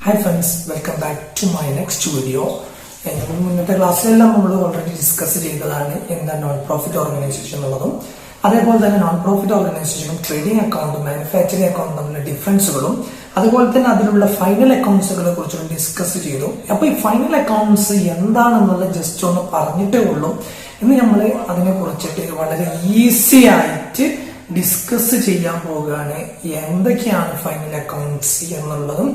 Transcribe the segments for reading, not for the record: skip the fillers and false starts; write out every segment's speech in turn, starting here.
Hi friends, welcome back to my next video. ഇന്നത്തെ ക്ലാസ്സിലെല്ലാം നമ്മൾ already discuss ചെയ്തതാണ് എന്താ നോൺ പ്രോഫിറ്റ് ഓർഗനൈസേഷൻ എന്നുള്ളതും അതേപോലെ തന്നെ നോൺ പ്രോഫിറ്റ് ഓർഗനൈസേഷനും ട്രേഡിംഗ് അക്കൗണ്ടും മാനുഫാക്ചറിംഗ് അക്കൗണ്ടും തമ്മിലുള്ള ഡിഫറൻസുകളും അതുപോലെ തന്നെ അതിലുള്ള ഫൈനൽ അക്കൗണ്ട്സുകളെ കുറിച്ചും ഡിസ്കസ് ചെയ്തു. അപ്പൊ ഈ ഫൈനൽ അക്കൗണ്ട്സ് എന്താണെന്നുള്ളത് ജസ്റ്റ് ഒന്ന് പറഞ്ഞിട്ടേ ഉള്ളൂ. ഇന്ന് നമ്മൾ അതിനെ കുറിച്ചിട്ട് വളരെ ഈസി ആയിട്ട് ഡിസ്കസ് ചെയ്യാൻ പോവുകയാണ്. എന്തൊക്കെയാണ് ഫൈനൽ അക്കൗണ്ട്സ് എന്നുള്ളതും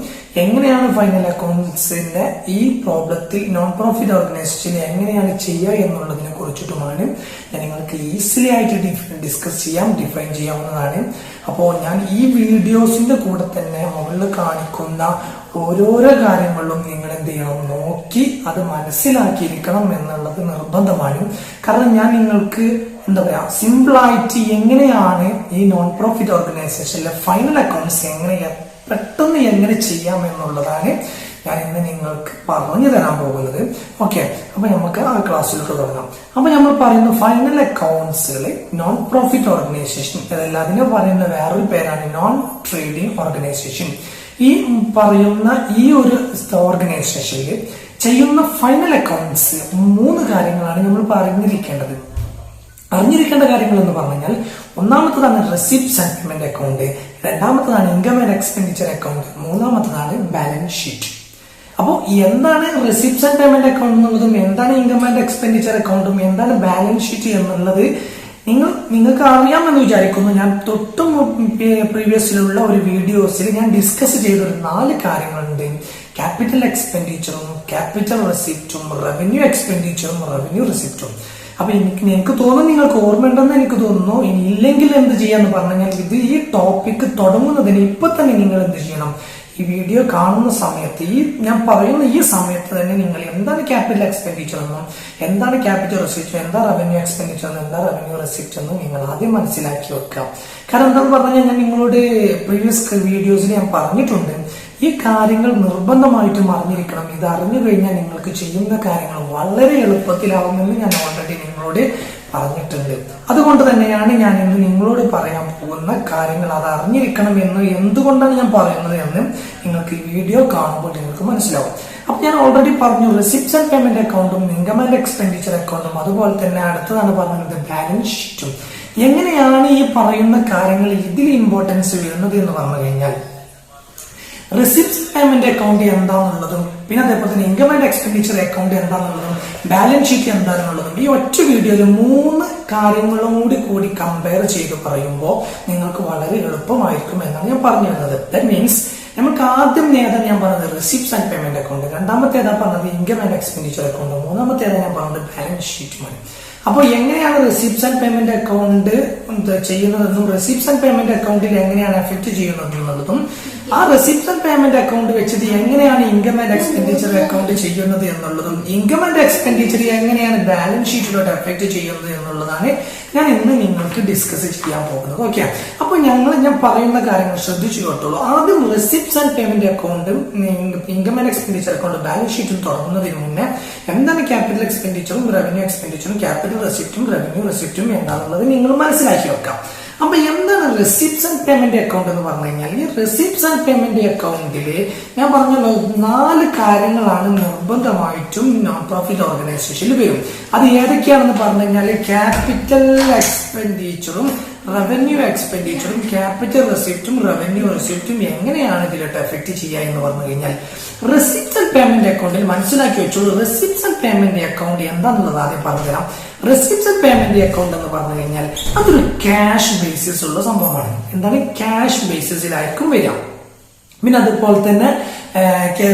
എങ്ങനെയാണ് ഫൈനൽ അക്കൗണ്ട്സിന്റെ ഈ പ്രോബ്ലത്തിൽ നോൺ പ്രോഫിറ്റ് ഓർഗനൈസേഷൻ എങ്ങനെയാണ് ചെയ്യുക എന്നുള്ളതിനെ കുറിച്ചിട്ടുമാണ് ഞാൻ നിങ്ങൾക്ക് ഈസിലി ആയിട്ട് ഡിസ്കസ് ചെയ്യാം, ഡിഫൈൻ ചെയ്യാവുന്നതാണ്. അപ്പോൾ ഞാൻ ഈ വീഡിയോസിന്റെ കൂടെ തന്നെ മുകളിൽ കാണിക്കുന്ന ഓരോരോ കാര്യങ്ങളിലും നിങ്ങൾ എന്ത് ചെയ്യണം, നോക്കി അത് മനസ്സിലാക്കിയിരിക്കണം എന്നുള്ളത് നിർബന്ധമാണ്. കാരണം ഞാൻ നിങ്ങൾക്ക് എന്താ പറയാ സിമ്പിൾ ആയിട്ട് എങ്ങനെയാണ് ഈ നോൺ പ്രോഫിറ്റ് ഓർഗനൈസേഷനിലെ ഫൈനൽ അക്കൗണ്ട്സ് പെട്ടെന്ന് എങ്ങനെ ചെയ്യാം എന്നുള്ളതാണ് ഞാൻ ഇന്ന് നിങ്ങൾക്ക് പറഞ്ഞു തരാൻ പോകുന്നത്. ഓക്കെ, അപ്പൊ നമുക്ക് ആ ക്ലാസ്സിലോട്ട് തുടങ്ങാം. അപ്പൊ നമ്മൾ പറയുന്ന ഫൈനൽ അക്കൗണ്ട്സുകൾ നോൺ പ്രോഫിറ്റ് ഓർഗനൈസേഷൻ അതല്ല, അതിനെ പറയുന്ന വേറൊരു പേരാണ് നോൺ ട്രേഡിംഗ് ഓർഗനൈസേഷൻ. ഈ പറയുന്ന ഈ ഒരു ഓർഗനൈസേഷനിൽ ചെയ്യുന്ന ഫൈനൽ അക്കൗണ്ട്സ് 3 കാര്യങ്ങളാണ് നമ്മൾ അറിഞ്ഞിരിക്കേണ്ട കാര്യങ്ങൾ എന്ന് പറഞ്ഞു കഴിഞ്ഞാൽ, ഒന്നാമത്തതാണ് റെസിപ്റ്റ്സ് ആൻഡ് പേയ്മെന്റ് അക്കൗണ്ട്, രണ്ടാമത്തതാണ് ഇൻകം ആൻഡ് എക്സ്പെൻഡിച്ചർ അക്കൗണ്ട്, മൂന്നാമത്തതാണ് ബാലൻസ് ഷീറ്റ്. അപ്പോൾ എന്താണ് റെസിപ്റ്റ്സ് ആൻഡ് പേയ്മെന്റ് അക്കൗണ്ട് എന്നുള്ളതും എന്താണ് ഇൻകം ആൻഡ് എക്സ്പെൻഡിച്ചർ അക്കൗണ്ടും എന്താണ് ബാലൻസ് ഷീറ്റ് എന്നുള്ളത് നിങ്ങൾക്ക് അറിയാമെന്ന് വിചാരിക്കുന്നു. ഞാൻ തൊട്ടും പ്രീവിയസിലുള്ള ഒരു വീഡിയോസിൽ ഞാൻ ഡിസ്കസ് ചെയ്തൊരു 4 കാര്യങ്ങളുണ്ട്. ക്യാപിറ്റൽ എക്സ്പെൻഡിച്ചറും ക്യാപിറ്റൽ റെസിപ്റ്റും റവന്യൂ എക്സ്പെൻഡിച്ചറും റവന്യൂ റെസിപ്റ്റും. അപ്പൊ എനിക്ക് തോന്നുന്നു നിങ്ങൾക്ക് ഓർമ്മയുണ്ടെന്ന് എനിക്ക് തോന്നുന്നു. ഇനി ഇല്ലെങ്കിൽ എന്ത് ചെയ്യാന്ന് പറഞ്ഞു കഴിഞ്ഞാൽ, ഈ ടോപ്പിക് തുടങ്ങുന്നതിന് ഇപ്പൊ തന്നെ നിങ്ങൾ എന്ത് ചെയ്യണം, ഈ വീഡിയോ കാണുന്ന സമയത്ത് ഞാൻ പറയുന്ന ഈ സമയത്ത് തന്നെ നിങ്ങൾ എന്താണ് ക്യാപിറ്റൽ എക്സ്പെൻഡിച്ചർ എന്നും എന്താണ് ക്യാപിറ്റൽ റെസിപ്റ്റ്, എന്താ റവന്യൂ എക്സ്പെൻഡിച്ചർ എന്നും എന്താ റവന്യൂ റെസിപ്റ്റ് എന്നും നിങ്ങൾ ആദ്യം മനസ്സിലാക്കി വെക്കാം. കാരണം എന്താണെന്ന് പറഞ്ഞു കഴിഞ്ഞാൽ, ഞാൻ നിങ്ങളോട് പ്രീവിയസ് വീഡിയോസിൽ ഞാൻ പറഞ്ഞിട്ടുണ്ട്, ഈ കാര്യങ്ങൾ നിർബന്ധമായിട്ടും അറിഞ്ഞിരിക്കണം. ഇത് അറിഞ്ഞു കഴിഞ്ഞാൽ നിങ്ങൾക്ക് ചെയ്യുന്ന കാര്യങ്ങൾ വളരെ എളുപ്പത്തിലാവുമെന്ന് ഞാൻ ഓൾറെഡി നിങ്ങളോട് പറഞ്ഞിട്ടുണ്ട്. അതുകൊണ്ട് തന്നെയാണ് ഞാൻ ഇന്ന് നിങ്ങളോട് പറയാൻ പോകുന്ന കാര്യങ്ങൾ അത് അറിഞ്ഞിരിക്കണം എന്ന് എന്തുകൊണ്ടാണ് ഞാൻ പറയുന്നത് എന്ന് നിങ്ങൾക്ക് ഈ വീഡിയോ കാണുമ്പോൾ നിങ്ങൾക്ക് മനസ്സിലാവും. അപ്പൊ ഞാൻ ഓൾറെഡി പറഞ്ഞു റെസിപ്റ്റ്സ് ആൻഡ് പേയ്മെന്റ് അക്കൗണ്ടും ഇൻകം ആൻഡ് എക്സ്പെൻഡിച്ചർ അക്കൗണ്ടും അതുപോലെ തന്നെ അടുത്തതാണ് പറഞ്ഞത് ബാലൻസ് ഷീറ്റും. എങ്ങനെയാണ് ഈ പറയുന്ന കാര്യങ്ങൾ ഇതിൽ ഇമ്പോർട്ടൻസ് വരുന്നത് എന്ന് പറഞ്ഞു കഴിഞ്ഞാൽ, റെസിപ്റ്റ്സ് പേയ്മെന്റ് അക്കൗണ്ട് എന്താണെന്നുള്ളതും പിന്നെ അതേപോലെ തന്നെ ഇൻകം ആൻഡ് എക്സ്പെൻഡിച്ചർ അക്കൗണ്ട് എന്താണെന്നുള്ളതും ബാലൻസ് ഷീറ്റ് എന്താണെന്നുള്ളതും ഈ ഒറ്റ വീഡിയോയിൽ 3 കാര്യങ്ങളും കൂടി കമ്പയർ ചെയ്ത് പറയുമ്പോൾ നിങ്ങൾക്ക് വളരെ എളുപ്പമായിരിക്കും എന്നാണ് ഞാൻ പറഞ്ഞു വരുന്നത്. ദാറ്റ് മീൻസ് നമുക്ക് ആദ്യം നേതാ ഞാൻ പറഞ്ഞത് റെസിപ്റ്റ്സ് ആൻഡ് പേയ്മെന്റ് അക്കൗണ്ട്, രണ്ടാമത്തേതാ പറഞ്ഞത് ഇൻകം ആൻഡ് എക്സ്പെൻഡിച്ചർ അക്കൗണ്ട്, മൂന്നാമത്തേതാ ഞാൻ പറഞ്ഞത് ബാലൻസ് ഷീറ്റുമാണ്. അപ്പോൾ എങ്ങനെയാണ് റെസിപ്റ്റ്സ് ആൻഡ് പേയ്മെന്റ് അക്കൗണ്ട് ചെയ്യുന്നതെന്നും റെസിപ്റ്റ്സ് ആൻഡ് പേയ്മെന്റ് അക്കൗണ്ടിൽ എങ്ങനെയാണ് എഫക്ട് ചെയ്യുന്നത് എന്നുള്ളതും ആ റെസിപ്റ്റ്സ് ആൻഡ് പേയ്മെന്റ് അക്കൗണ്ട് വെച്ചിട്ട് എങ്ങനെയാണ് ഇൻകം ആൻഡ് എക്സ്പെൻഡിച്ചർ അക്കൗണ്ട് ചെയ്യുന്നത് എന്നുള്ളതും ഇൻകം ആൻഡ് എക്സ്പെൻഡിച്ചർ എങ്ങനെയാണ് ബാലൻസ് ഷീറ്റിലോട്ട് എഫക്ട് ചെയ്യുന്നത് എന്നുള്ളതാണ് ഞാൻ ഇന്ന് നിങ്ങൾക്ക് ഡിസ്കസ് ചെയ്യാൻ പോകുന്നത്. ഓക്കെ, അപ്പൊ ഞാൻ പറയുന്ന കാര്യങ്ങൾ ശ്രദ്ധിച്ചു കേട്ടോളൂ. ആദ്യം റെസിപ്റ്റ്സ് ആൻഡ് പേയ്മെന്റ് അക്കൗണ്ടും ഇൻകം ആൻഡ് എക്സ്പെൻഡിച്ചർ അക്കൗണ്ടും ബാലൻസ് ഷീറ്റും തുടങ്ങുന്നതിന് മുന്നേ എന്താണ് ക്യാപിറ്റൽ എക്സ്പെൻഡിച്ചറും റവന്യൂ എക്സ്പെൻഡിച്ചറും ക്യാപിറ്റൽ റെസിപ്റ്റും റവന്യൂ റെസിപ്റ്റും എന്താണെന്നുള്ളത് നിങ്ങൾ മനസ്സിലാക്കി വെക്കാം. അപ്പൊ എന്താണ് റെസിപ്റ്റ്സ് ആൻഡ് പേയ്മെന്റ് അക്കൗണ്ട് എന്ന് പറഞ്ഞു കഴിഞ്ഞാൽ, ഈ റെസിപ്റ്റ്സ് ആൻഡ് പേയ്മെന്റ് അക്കൗണ്ടില് ഞാൻ പറഞ്ഞല്ലോ 4 കാര്യങ്ങളാണ് നിർബന്ധമായിട്ടും നോൺ പ്രോഫിറ്റ് ഓർഗനൈസേഷനിൽ വരും. അത് ഏതൊക്കെയാണെന്ന് പറഞ്ഞു കഴിഞ്ഞാൽ, ക്യാപിറ്റൽ എക്സ്പെൻഡിച്ചറും റവന്യൂ എക്സ്പെൻഡിച്ചറും ക്യാപിറ്റൽ റെസിപ്റ്റും റവന്യൂ റെസിപ്റ്റും എങ്ങനെയാണ് ഇതിലോട്ട് എഫക്ട് ചെയ്യുക എന്ന് പറഞ്ഞു കഴിഞ്ഞാൽ, റെസിപ്റ്റ്സ് ആൻഡ് പേയ്മെന്റ് അക്കൗണ്ടിൽ മനസ്സിലാക്കി വെച്ചോളൂ. റെസിപ്റ്റ്സ് ആൻഡ് പേയ്മെന്റ് അക്കൗണ്ട് എന്താണെന്നുള്ളത് ആദ്യം പറഞ്ഞുതരാം. റെസിപ്റ്റ്സ് ആൻഡ് പേയ്മെന്റ് അക്കൗണ്ട് എന്ന് പറഞ്ഞു കഴിഞ്ഞാൽ അതൊരു ക്യാഷ് ബേസിസ് ഉള്ള സംഭവമാണ്. എന്താണ് ക്യാഷ് ബേസിസിലായിരിക്കും വരിക. പിന്നെ അതുപോലെ തന്നെ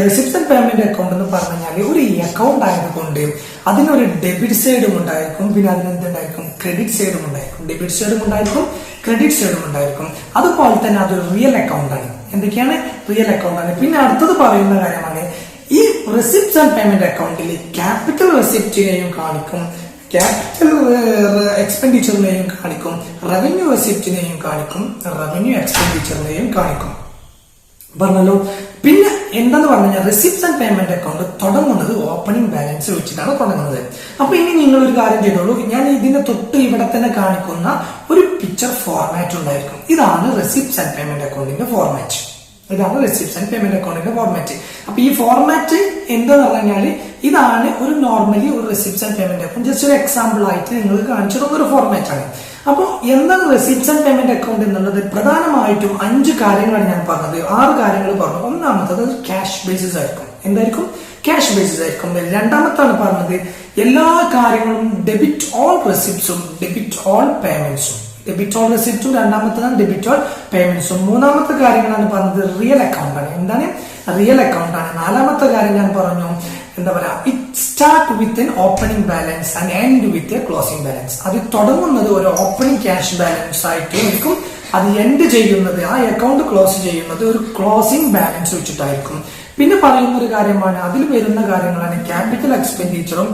റെസിപ്റ്റ്സ് ആൻഡ് പേയ്മെന്റ് അക്കൗണ്ട് എന്ന് പറഞ്ഞു കഴിഞ്ഞാൽ ഒരു അക്കൗണ്ട് ആയതുകൊണ്ട് അതിനൊരു ഡെബിറ്റ് സൈഡും ഉണ്ടായിരിക്കും, പിന്നെ അതിനെന്തുണ്ടായിരിക്കും ക്രെഡിറ്റ് സൈഡും ഉണ്ടായിരിക്കും. ഡെബിറ്റ് സൈഡും ഉണ്ടായിരിക്കും, ക്രെഡിറ്റ് സൈഡും ഉണ്ടായിരിക്കും. അതുപോലെ തന്നെ അതൊരു റിയൽ അക്കൗണ്ട് ആണ്. എന്തൊക്കെയാണ്? റിയൽ അക്കൗണ്ട് ആണ്. പിന്നെ അടുത്തത് പറയുന്ന കാര്യമാണ്, ഈ റെസിപ്റ്റ്സ് ആൻഡ് പേയ്മെന്റ് അക്കൗണ്ടിൽ ക്യാപിറ്റൽ റെസിപ്റ്റിനെയും കാണിക്കും, ക്യാപിറ്റൽ എക്സ്പെൻഡിച്ചറിനെയും കാണിക്കും, റവന്യൂ റെസിപ്റ്റിനെയും കാണിക്കും, റവന്യൂ എക്സ്പെൻഡിച്ചറിനെയും കാണിക്കും പറഞ്ഞല്ലോ. പിന്നെ എന്താന്ന് പറഞ്ഞു കഴിഞ്ഞാൽ റെസിപ്റ്റ്സ് ആൻഡ് പേയ്മെന്റ് അക്കൗണ്ട് തുടങ്ങുന്നത് ഓപ്പണിംഗ് ബാലൻസ് വെച്ചിട്ടാണ് തുടങ്ങുന്നത്. അപ്പൊ ഇനി നിങ്ങൾ ഒരു കാര്യം ചെയ്തോളൂ, ഞാൻ ഇതിന്റെ തൊട്ട് ഇവിടെ തന്നെ കാണിക്കുന്ന ഒരു പിക്ചർ ഫോർമാറ്റ് ഉണ്ടായിരിക്കും. ഇതാണ് റെസിപ്റ്റ്സ് ആൻഡ് പേയ്മെന്റ് അക്കൗണ്ടിന്റെ ഫോർമാറ്റ്. ഇതാണ് റെസിപ്റ്റ്സ് ആൻഡ് പേയ്മെന്റ് അക്കൗണ്ടിന്റെ ഫോർമാറ്റ്. അപ്പൊ ഈ ഫോർമാറ്റ് എന്താന്ന് പറഞ്ഞാൽ ഇതാണ് ഒരു നോർമലി ഒരു receipts and payment account just ഒരു എക്സാമ്പിൾ ആയിട്ട് നിങ്ങൾക്ക് കാണിച്ചു തരുന്ന ഒരു ഫോർമാറ്റ് ആണ്. അപ്പോൾ എന്താണ് റെസിപ്റ്റ്സ് ആൻഡ് പേയ്മെന്റ് അക്കൗണ്ട് എന്നുള്ളത്? പ്രധാനമായിട്ടും 5 കാര്യങ്ങളാണ് ഞാൻ പറഞ്ഞത്, 6 കാര്യങ്ങൾ പറഞ്ഞു. ഒന്നാമത്തത് ക്യാഷ് ബേസിസ് ആയിരിക്കും. എന്തായിരിക്കും? ക്യാഷ് ബേസിസ് ആയിരിക്കും. രണ്ടാമത്താണ് പറഞ്ഞത് എല്ലാ കാര്യങ്ങളും ഡെബിറ്റ് ഓൾ റെസിപ്റ്റ്സും ഡെബിറ്റ് ഓൾ പേയ്മെന്റ്സും. ഡെബിറ്റ് ഓൾ റെസിപ്റ്റും രണ്ടാമത്തേതാണ് ഡെബിറ്റ് ഓൾ പേയ്മെന്റ്സും. മൂന്നാമത്തെ കാര്യങ്ങളാണ് പറഞ്ഞത് റിയൽ അക്കൗണ്ട് ആണ്. എന്താണ്? റിയൽ അക്കൗണ്ട് ആണ്. നാലാമത്തെ കാര്യം ഞാൻ പറഞ്ഞു എന്താ പറയാ, it start with N opening balance and end with a closing balance. അത് തുടങ്ങുന്നത് ഒരു ഓപ്പണിംഗ് ക്യാഷ് ബാലൻസ് ആയിട്ടായിരിക്കും, അത് എൻഡ് ചെയ്യുന്നത് ആ അക്കൗണ്ട് ക്ലോസ് ചെയ്യുന്നത് ഒരു ക്ലോസിംഗ് ബാലൻസ് വെച്ചിട്ടായിരിക്കും. പിന്നെ പറയുന്ന ഒരു കാര്യമാണ്, അതിൽ വരുന്ന കാര്യങ്ങളാണ് ക്യാപിറ്റൽ എക്സ്പെൻഡിച്ചറും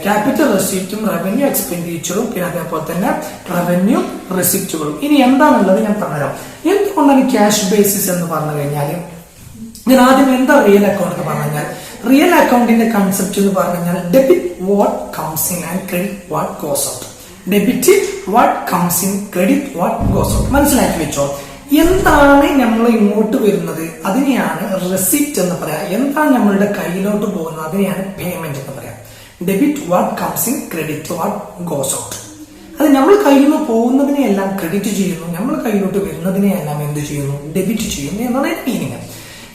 ക്യാപിറ്റൽ റെസിപ്റ്റും റവന്യൂ എക്സ്പെൻഡിച്ചറും പിന്നെ അതേപോലെ തന്നെ റവന്യൂ റെസിപ്റ്റുകളും. ഇനി എന്താണുള്ളത് ഞാൻ പറഞ്ഞുതരാം. എന്തുകൊണ്ടാണ് ക്യാഷ് ബേസിസ് എന്ന് പറഞ്ഞു കഴിഞ്ഞാൽ, ഞാൻ ആദ്യം എന്താ റിയൽ അക്കൗണ്ട് എന്ന് പറഞ്ഞു കഴിഞ്ഞാൽ, റിയൽ അക്കൗണ്ടിന്റെ കൺസെപ്റ്റ് എന്ന് പറഞ്ഞു കഴിഞ്ഞാൽ debit what comes in and credit what goes out. Debit what comes in, credit what goes out. മനസ്സിലാക്കി വെച്ചോ. എന്താണ് നമ്മൾ ഇങ്ങോട്ട് വരുന്നത് അതിനെയാണ് റെസിപ്റ്റ് എന്ന് പറയാം. എന്താണ് നമ്മളുടെ കയ്യിലോട്ട് പോകുന്നത് അതിനെയാണ് പേയ്മെന്റ് എന്ന് പറയാം. Debit what comes in, credit what goes out. അത് നമ്മൾ കയ്യിൽ നിന്ന് പോകുന്നതിനെയെല്ലാം ക്രെഡിറ്റ് ചെയ്യുന്നു, നമ്മൾ കയ്യിലോട്ട് വരുന്നതിനെയെല്ലാം എന്ത് ചെയ്യുന്നു? ഡെബിറ്റ് ചെയ്യുന്നു എന്നാണ് മീനിങ്.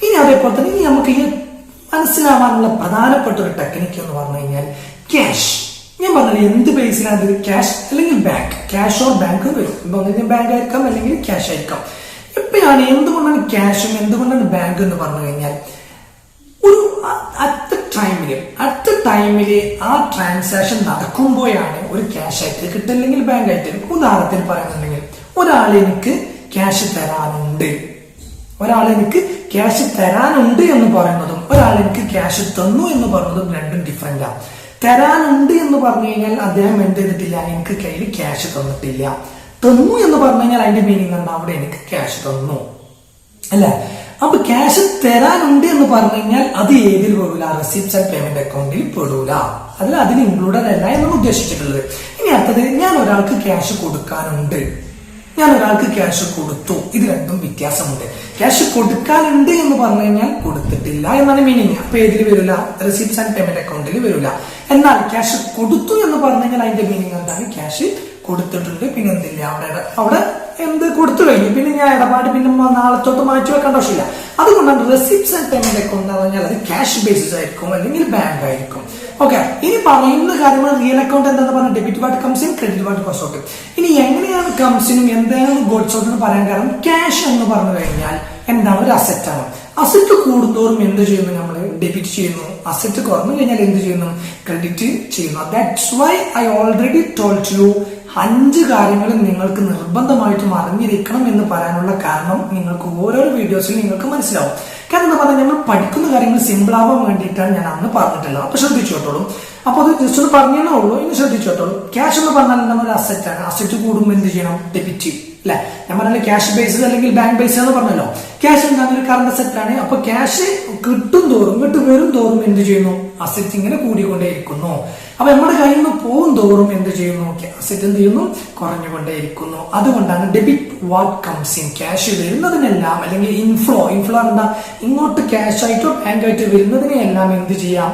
ഇനി അതേപോലെ തന്നെ ഇനി നമുക്ക് ഈ മനസ്സിലാവാനുള്ള പ്രധാനപ്പെട്ട ഒരു ടെക്നിക്ക് എന്ന് പറഞ്ഞു കഴിഞ്ഞാൽ ക്യാഷ്. ഞാൻ പറഞ്ഞത് എന്ത് ബേസിലാണ്? ക്യാഷ് അല്ലെങ്കിൽ ബാങ്ക്. ക്യാഷ് ഓർ ബാങ്ക് വരും. ഇപ്പൊ ഒന്നിനും ബാങ്ക് ആയിരിക്കാം അല്ലെങ്കിൽ ക്യാഷ് ആയിരിക്കാം. എപ്പോഴാണ് എന്തുകൊണ്ടാണ് ക്യാഷും എന്തുകൊണ്ടാണ് ബാങ്ക് എന്ന് പറഞ്ഞു കഴിഞ്ഞാൽ, ഒരു അറ്റ് ടൈമില് ആ ട്രാൻസാക്ഷൻ നടക്കുമ്പോഴാണ് ഒരു ക്യാഷ് ആയിട്ട് കിട്ടുക അല്ലെങ്കിൽ ബാങ്ക് ആയിട്ട്. ഉദാഹരണത്തിന് പറയുന്നുണ്ടെങ്കിൽ ഒരാൾ എനിക്ക് ക്യാഷ് തരാനുണ്ട് എന്ന് പറയുന്നതും ഒരാൾ എനിക്ക് ക്യാഷ് തന്നു എന്ന് പറയുന്നതും രണ്ടും ഡിഫറെന്റ് ആണ്. തരാനുണ്ട് എന്ന് പറഞ്ഞു കഴിഞ്ഞാൽ അദ്ദേഹം എന്ത് ചെയ്തിട്ടില്ല, എനിക്ക് കയ്യിൽ ക്യാഷ് തന്നിട്ടില്ല. തന്നു എന്ന് പറഞ്ഞു കഴിഞ്ഞാൽ അതിന്റെ മീനിങ് എന്താ? അവിടെ എനിക്ക് ക്യാഷ് തന്നു അല്ലെ. അപ്പൊ ക്യാഷ് തരാനുണ്ട് എന്ന് പറഞ്ഞു കഴിഞ്ഞാൽ അത് ഏതിൽ പെടൂല? റെസിപ്റ്റ്സ് ആൻഡ് പേയ്മെന്റ് അക്കൗണ്ടിൽ പെടൂല. അതിൽ ഇൻക്ലൂഡഡ് അല്ല എന്നാണ് ഉദ്ദേശിച്ചിട്ടുള്ളത്. ഇനി അടുത്തത്, ഞാൻ ഒരാൾക്ക് ക്യാഷ് കൊടുക്കാനുണ്ട്, ഞാൻ ഒരാൾക്ക് ക്യാഷ് കൊടുത്തു. ഇത് രണ്ടും വ്യത്യാസമുണ്ട്. ക്യാഷ് കൊടുക്കാനുണ്ട് എന്ന് പറഞ്ഞു കഴിഞ്ഞാൽ കൊടുത്തിട്ടില്ല എന്നാണ് മീനിങ്. അപ്പൊ ഏതിൽ വരില്ല? റെസിപ്റ്റ്സ് ആൻഡ് പേയ്മെന്റ് അക്കൗണ്ടിൽ വരില്ല. എന്നാൽ ക്യാഷ് കൊടുത്തു എന്ന് പറഞ്ഞു കഴിഞ്ഞാൽ അതിന്റെ മീനിങ് എന്താണ്? ക്യാഷ് കൊടുത്തിട്ടുണ്ട്, പിന്നെ എന്തില്ല, അവിടെ എന്ത് കൊടുത്തു കഴിഞ്ഞു, പിന്നെ ഞാൻ ഇടപാട് പിന്നെ നാളത്തോട്ട് മാറ്റി വെക്കേണ്ട ആവശ്യമില്ല. അതുകൊണ്ടാണ് റെസിപ്റ്റ്സ് ആൻഡ് പേയ്മെന്റ് അക്കൗണ്ട് എന്ന് പറഞ്ഞാൽ അത് ക്യാഷ് ബേസിസ് ആയിരിക്കും അല്ലെങ്കിൽ ബാങ്ക് ആയിരിക്കും. ഓക്കെ. ഇനി പറയുന്ന കാര്യങ്ങൾ റിയൽ അക്കൗണ്ട് എന്താണെന്ന് പറഞ്ഞാൽ debit what comes in, credit what goes out. ഇനി എങ്ങനെയാണ് കംസിനും എന്താണ് ഗോഡ്സ് ഔട്ട് എന്ന് പറയാൻ കാരണം, ക്യാഷ് എന്ന് പറഞ്ഞു കഴിഞ്ഞാൽ എന്താണ്? ഒരു അസറ്റ് ആണ്. അസറ്റ് കൂടുന്തോറും എന്ത് ചെയ്യുന്നു? നമ്മൾ ഡെബിറ്റ് ചെയ്യുന്നു. അസറ്റ് കുറഞ്ഞു കഴിഞ്ഞാൽ എന്ത് ചെയ്യുന്നു? ക്രെഡിറ്റ് ചെയ്യുന്നു. That's why I already told you 5 കാര്യങ്ങൾ നിങ്ങൾക്ക് നിർബന്ധമായിട്ടും അറിഞ്ഞിരിക്കണം എന്ന് പറയാനുള്ള കാരണം നിങ്ങൾക്ക് ഓരോ വീഡിയോസിലും നിങ്ങൾക്ക് മനസ്സിലാവും. കാരണം എന്താ പറഞ്ഞാൽ നമ്മൾ പഠിക്കുന്ന കാര്യങ്ങൾ സിമ്പിൾ ആവാൻ വേണ്ടിയിട്ടാണ് ഞാൻ അന്ന് പറഞ്ഞിട്ടുള്ളത്. അപ്പൊ ശ്രദ്ധിച്ചു കേട്ടോളൂ. അപ്പൊ അത് ജസ്റ്റ് ഒന്ന് പറഞ്ഞേ ഉള്ളൂ. ഇനി ശ്രദ്ധിച്ചു കേട്ടോളൂ. ക്യാഷ് എന്ന് പറഞ്ഞാൽ നമ്മുടെ അസറ്റ് ആണ്. അസറ്റ് കൂടുമ്പോൾ എന്ത് ചെയ്യണം? ഡെബിറ്റ്. അല്ലെ, ഞാൻ പറഞ്ഞാൽ ക്യാഷ് ബേസ്ഡ് അല്ലെങ്കിൽ ബാങ്ക് ബേസ്ഡ് എന്ന് പറഞ്ഞല്ലോ. ക്യാഷ് എന്താണ്? ഒരു കറണ്ട് അസറ്റ് ആണ്. അപ്പൊ ക്യാഷ് കിട്ടും തോറും ഇങ്ങോട്ട് വരും തോറും എന്ത് ചെയ്യുന്നു? അസറ്റ് ഇങ്ങനെ കൂടിക്കൊണ്ടേയിരിക്കുന്നു. അപ്പൊ നമ്മുടെ കയ്യിൽ നിന്ന് പോകും തോറും എന്ത് ചെയ്യുന്നു? അസറ്റ് എന്ത് ചെയ്യുന്നു? കുറഞ്ഞുകൊണ്ടേയിരിക്കുന്നു. അതുകൊണ്ടാണ് debit what comes in, cash വരുന്നതിനെല്ലാം അല്ലെങ്കിൽ ഇൻഫ്ലോ എന്താ? ഇങ്ങോട്ട് ക്യാഷ് ആയിട്ടോ ബാങ്ക് ആയിട്ടോ വരുന്നതിനെയെല്ലാം എന്ത് ചെയ്യാം?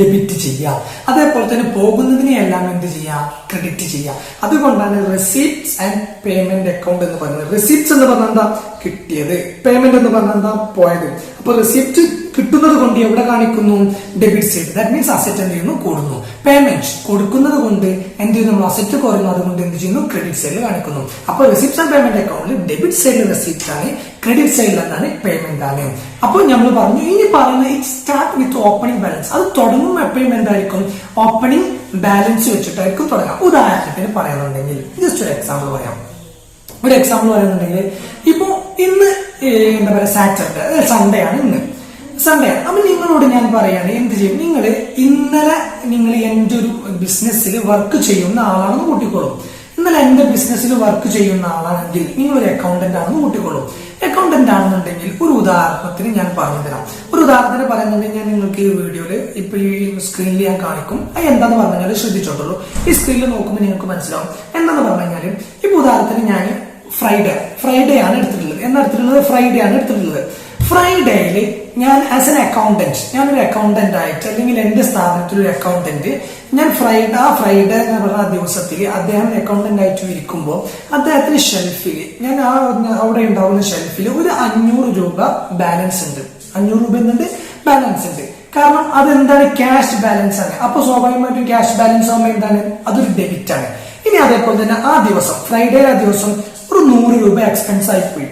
ഡെബിറ്റ് ചെയ്യാം. അതേപോലെ തന്നെ പോകുന്നതിനെയെല്ലാം എന്ത് ചെയ്യാം? ക്രെഡിറ്റ് ചെയ്യാം. അതുകൊണ്ടാണ് റെസിപ്റ്റ്സ് ആൻഡ് പേയ്മെന്റ് അക്കൗണ്ട് എന്ന് പറയുന്നത്. റെസിപ്റ്റ്സ് എന്ന് പറഞ്ഞാൽ എന്താ? കിട്ടിയത്. പേയ്മെന്റ് എന്ന് പറഞ്ഞാൽ എന്താ? പോയത്. അപ്പൊ റെസിപ്റ്റ് കിട്ടുന്നത് കൊണ്ട് എവിടെ കാണിക്കുന്നു? Debit side. That means asset എന്ത് ചെയ്യുന്നു? കൂടുന്നു. പേയ്മെന്റ് കൊടുക്കുന്നത് കൊണ്ട് എന്ത് ചെയ്യുന്നു? നമ്മൾ അസറ്റ് കുറയുന്നു. അതുകൊണ്ട് എന്ത് ചെയ്യുന്നു? ക്രെഡിറ്റ് സൈഡിൽ കാണിക്കുന്നു. അപ്പൊ റെസിപ്റ്റ്സ് ആൻഡ് പേയ്മെന്റ് അക്കൗണ്ടിൽ ഡെബിറ്റ് സൈഡിൽ റെസിപ്റ്റ് ആണ്, ക്രെഡിറ്റ് സൈഡിൽ എന്താണ്? പേയ്മെന്റ് ആണ്. അപ്പോൾ നമ്മൾ പറഞ്ഞു, ഇനി പറയുന്നത് it start with opening balance. അത് തുടങ്ങും എപ്പോഴും എന്തായിരിക്കും? ഓപ്പണിംഗ് ബാലൻസ് വെച്ചിട്ടായിരിക്കും തുടങ്ങാം. ഉദാഹരണത്തിന് പറയുന്നുണ്ടെങ്കിൽ ജസ്റ്റ് ഒരു എക്സാമ്പിൾ പറയാം. പറയുന്നുണ്ടെങ്കിൽ ഇപ്പോ ഇന്ന് എന്താ പറയാ, സാറ്റർഡേ സൺഡേ ആണ്. സൺഡേ ആണ്. അപ്പൊ നിങ്ങളോട് ഞാൻ പറയാണ്, എന്ത് ചെയ്യും? ഇന്നലെ നിങ്ങൾ എന്റെ ഒരു ബിസിനസ്സിൽ വർക്ക് ചെയ്യുന്ന ആളാണെന്ന് കൂട്ടിക്കോളും. ഇന്നലെ എന്റെ ബിസിനസ്സിൽ വർക്ക് ചെയ്യുന്ന ആളാണെങ്കിൽ നിങ്ങളൊരു അക്കൗണ്ടന്റ് ആണെന്ന് കൂട്ടിക്കോളും. അക്കൗണ്ടന്റ് ആണെന്നുണ്ടെങ്കിൽ ഒരു ഉദാഹരണത്തിന് ഞാൻ പറഞ്ഞു തരാം. ഒരു ഉദാഹരണത്തിന് പറയുന്നുണ്ടെങ്കിൽ ഞാൻ നിങ്ങൾക്ക് ഈ വീഡിയോയിൽ ഇപ്പൊ ഈ സ്ക്രീനിൽ ഞാൻ കാണിക്കും. അത് എന്താന്ന് പറഞ്ഞു കഴിഞ്ഞാൽ ശ്രദ്ധിച്ചോട്ടുള്ളൂ. ഈ സ്ക്രീനിൽ നോക്കുമ്പോൾ നിങ്ങൾക്ക് മനസ്സിലാവും. എന്താന്ന് പറഞ്ഞു കഴിഞ്ഞാൽ ഇപ്പൊ ഉദാഹരണത്തിന് ഞാൻ ഫ്രൈഡേ ആണ് എടുത്തിട്ടുള്ളത്. എടുത്തിട്ടുള്ളത് ഫ്രൈഡേ ആണ് എടുത്തിട്ടുള്ളത്. ഫ്രൈഡേയിൽ ഞാൻ ആസ് എൻ അക്കൗണ്ടന്റ്, ഞാനൊരു അക്കൗണ്ടന്റ് ആയിട്ട് അല്ലെങ്കിൽ എന്റെ സ്ഥാപനത്തിൽ ഒരു അക്കൗണ്ടന്റ്, ഞാൻ ഫ്രൈഡേ എന്ന് പറഞ്ഞ ആ ദിവസത്തിൽ അദ്ദേഹം അക്കൗണ്ടന്റ് ആയിട്ട് ഇരിക്കുമ്പോൾ അദ്ദേഹത്തിന് ഷെൽഫിൽ ഞാൻ അവിടെ ഉണ്ടാവുന്ന ഷെൽഫിൽ ഒരു 500 രൂപ ബാലൻസ് ഉണ്ട്. 500 രൂപ എന്തുണ്ട്? ബാലൻസ് ഉണ്ട്. കാരണം അതെന്താണ്? ക്യാഷ് ബാലൻസ് ആണ്. അപ്പൊ സ്വാഭാവികമായിട്ടും ക്യാഷ് ബാലൻസ് ആകുമ്പോൾ എന്താണ്? അതൊരു ഡെബിറ്റ് ആണ്. ഇനി അതേപോലെ തന്നെ ആ ദിവസം ഫ്രൈഡേ ആ ദിവസം ഒരു 100 രൂപ എക്സ്പെൻസ് ആയിപ്പോയി.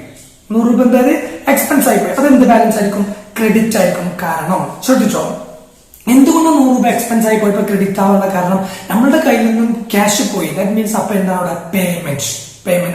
100 രൂപ എന്തായാലും എക്സ്പെൻസ് ആയിപ്പോയി. അത് എന്ത് ബാലൻസ് ആയിരിക്കും? ക്രെഡിറ്റ് ആയിരിക്കും. കാരണം ശ്രദ്ധിച്ചോ, എന്തുകൊണ്ടും 100 രൂപ എക്സ്പെൻസ് ആയി പോയപ്പോൾ ക്രെഡിറ്റ് ആവാനുള്ള കാരണം നമ്മളുടെ കയ്യിൽ നിന്നും ക്യാഷ് പോയി. ദാറ്റ് മീൻസ് അപ്പൊ എന്താണ് അവിടെ? പേയ്മെന്റ്.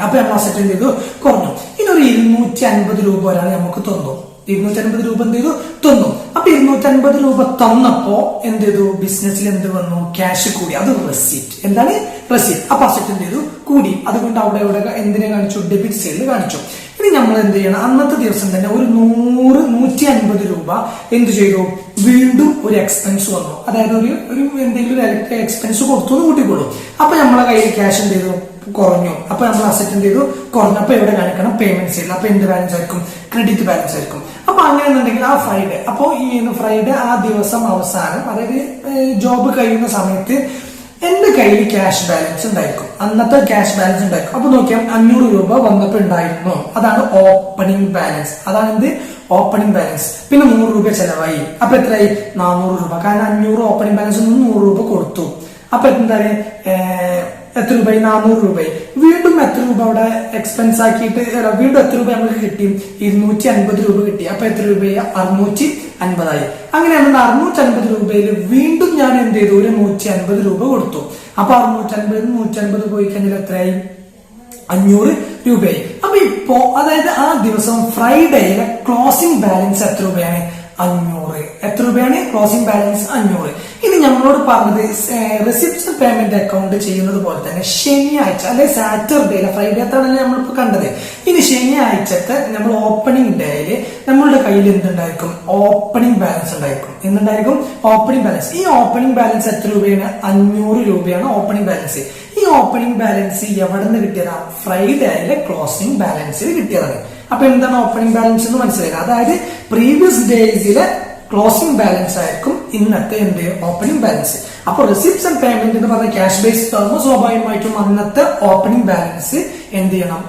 അപ്പൊ നമ്മൾ അസെറ്റ് എന്ത് ചെയ്തു? കുറഞ്ഞു. ഇനി ഒരു 250 രൂപ ഒരാൾ നമുക്ക് തന്നു. 250 രൂപ എന്ത് ചെയ്തു? തന്നു. അപ്പൊ 250 രൂപ തന്നപ്പോ എന്ത് ചെയ്തു? ബിസിനസ്സിൽ എന്ത് വന്നു? ക്യാഷ് കൂടി. അത് റെസീപ്റ്റ്. എന്താണ്? റെസീപ്റ്റ്. അപ്പൊ അസെറ്റ് എന്ത് ചെയ്തു? കൂടി. അതുകൊണ്ട് അവിടെ എന്തിനെ കാണിച്ചു? ഡെബിറ്റ് സൈഡിൽ കാണിച്ചു. ഇനി നമ്മൾ എന്ത് ചെയ്യണം? അന്നത്തെ ദിവസം തന്നെ ഒരു 150 രൂപ എന്ത് ചെയ്തു? വീണ്ടും ഒരു എക്സ്പെൻസ് വന്നു. അതായത് ഒരു എന്തെങ്കിലും ഒരു എക്സ്പെൻസ് കൊടുത്തു എന്ന് കൂട്ടിക്കൊള്ളു. അപ്പൊ നമ്മളെ കയ്യിൽ ക്യാഷ് എന്ത് ചെയ്തു? കുറഞ്ഞു. അപ്പൊ നമ്മൾ അസെറ്റ് എന്ത് ചെയ്തു? കുറഞ്ഞു. അപ്പൊ എവിടെ കാണിക്കണം? പേയ്മെന്റ് സൈഡിൽ. അപ്പൊ എന്ത് ബാലൻസ് ആയിരിക്കും? ക്രെഡിറ്റ് ബാലൻസ് ആയിരിക്കും. അപ്പൊ അങ്ങനെയാണെന്നുണ്ടെങ്കിൽ ആ ഫ്രൈഡേ, അപ്പോ ഈ ഫ്രൈഡേ ആ ദിവസം അവസാനം, അതായത് ജോബ് കഴിയുന്ന സമയത്ത് എന്റെ കയ്യിൽ ക്യാഷ് ബാലൻസ് ഉണ്ടായിരിക്കും. അന്നത്തെ ക്യാഷ് ബാലൻസ് ഉണ്ടായിരിക്കും. അപ്പൊ നോക്കിയാൽ 500 രൂപ വന്നപ്പോ ഉണ്ടായിരുന്നു. അതാണ് ഓപ്പണിംഗ് ബാലൻസ്. അതാണ് എന്ത്? Opening balance. പിന്നെ 100 രൂപ ചെലവായി. അപ്പൊ എത്രയായി? 400 രൂപ. കാരണം 500 ഓപ്പണിംഗ് ബാലൻസ് 100 രൂപ കൊടുത്തു. അപ്പൊ എന്താണ്? എത്ര രൂപയായി? 400 രൂപയായി. വീണ്ടും എത്ര രൂപ അവിടെ എക്സ്പെൻസ് ആക്കിയിട്ട് വീണ്ടും എത്ര രൂപ നമുക്ക് കിട്ടി? 250 രൂപ കിട്ടി. അപ്പൊ എത്ര രൂപയായി? 650 ആയി. അങ്ങനെയാണെങ്കിൽ 650 രൂപയിൽ വീണ്ടും ഞാൻ എന്ത് ചെയ്തു? ഒരു 150 രൂപ കൊടുത്തു. അപ്പൊ 150 പോയി കഴിഞ്ഞാൽ എത്രയായി? 500 രൂപയായി. അപ്പൊ ഇപ്പോ അതായത് ആ ദിവസം ഫ്രൈഡേയിലെ ക്ലോസിംഗ് ബാലൻസ് എത്ര രൂപയാണ്? 500. എത്ര രൂപയാണ് ക്ലോസിംഗ് ബാലൻസ്? 500. ഇനി നമ്മളോട് പറഞ്ഞത് റെസിപ്റ്റ് പേയ്മെന്റ് അക്കൗണ്ട് ചെയ്യുന്നത് പോലെ തന്നെ ശനിയാഴ്ച അല്ലെ സാറ്റർഡേയിലെ, ഫ്രൈഡേത്താണല്ലേ നമ്മളിപ്പോ കണ്ടത്. ഇനി ശനിയാഴ്ചത്തെ നമ്മൾ ഓപ്പണിംഗ് ഡേയില് നമ്മളുടെ കയ്യിൽ എന്തുണ്ടായിരിക്കും? ഓപ്പണിംഗ് ബാലൻസ് ഉണ്ടായിരിക്കും. എന്തുണ്ടായിരിക്കും? Opening balance. ഈ ഓപ്പണിംഗ് ബാലൻസ് എത്ര രൂപയാണ്? 500 രൂപയാണ് ഓപ്പണിംഗ് ബാലൻസ്. ഈ ഓപ്പണിംഗ് ബാലൻസ് എവിടെ നിന്ന് കിട്ടിയതാണ്? ഫ്രൈഡേയിലെ ക്ലോസിംഗ് ബാലൻസിൽ കിട്ടിയതാണ്. അപ്പൊ എന്താണ് ഓപ്പണിംഗ് ബാലൻസ് എന്ന് മനസ്സിലാക്കുക. അതായത് പ്രീവിയസ് ഡേയ്സിലെ ക്ലോസിംഗ് ബാലൻസ് ആയിരിക്കും ഇന്നത്തെ എന്ത്? Opening balance. അപ്പൊ റിസിപ്റ്റ്സ് ആൻഡ് പേയ്മെന്റ് എന്ന് പറഞ്ഞ ക്യാഷ് ബേസ്ഡ് ആകുമ്പോൾ സ്വാഭാവികമായിട്ടും അന്നത്തെ ഓപ്പണിംഗ് ബാലൻസ് എന്ത് ചെയ്യണം?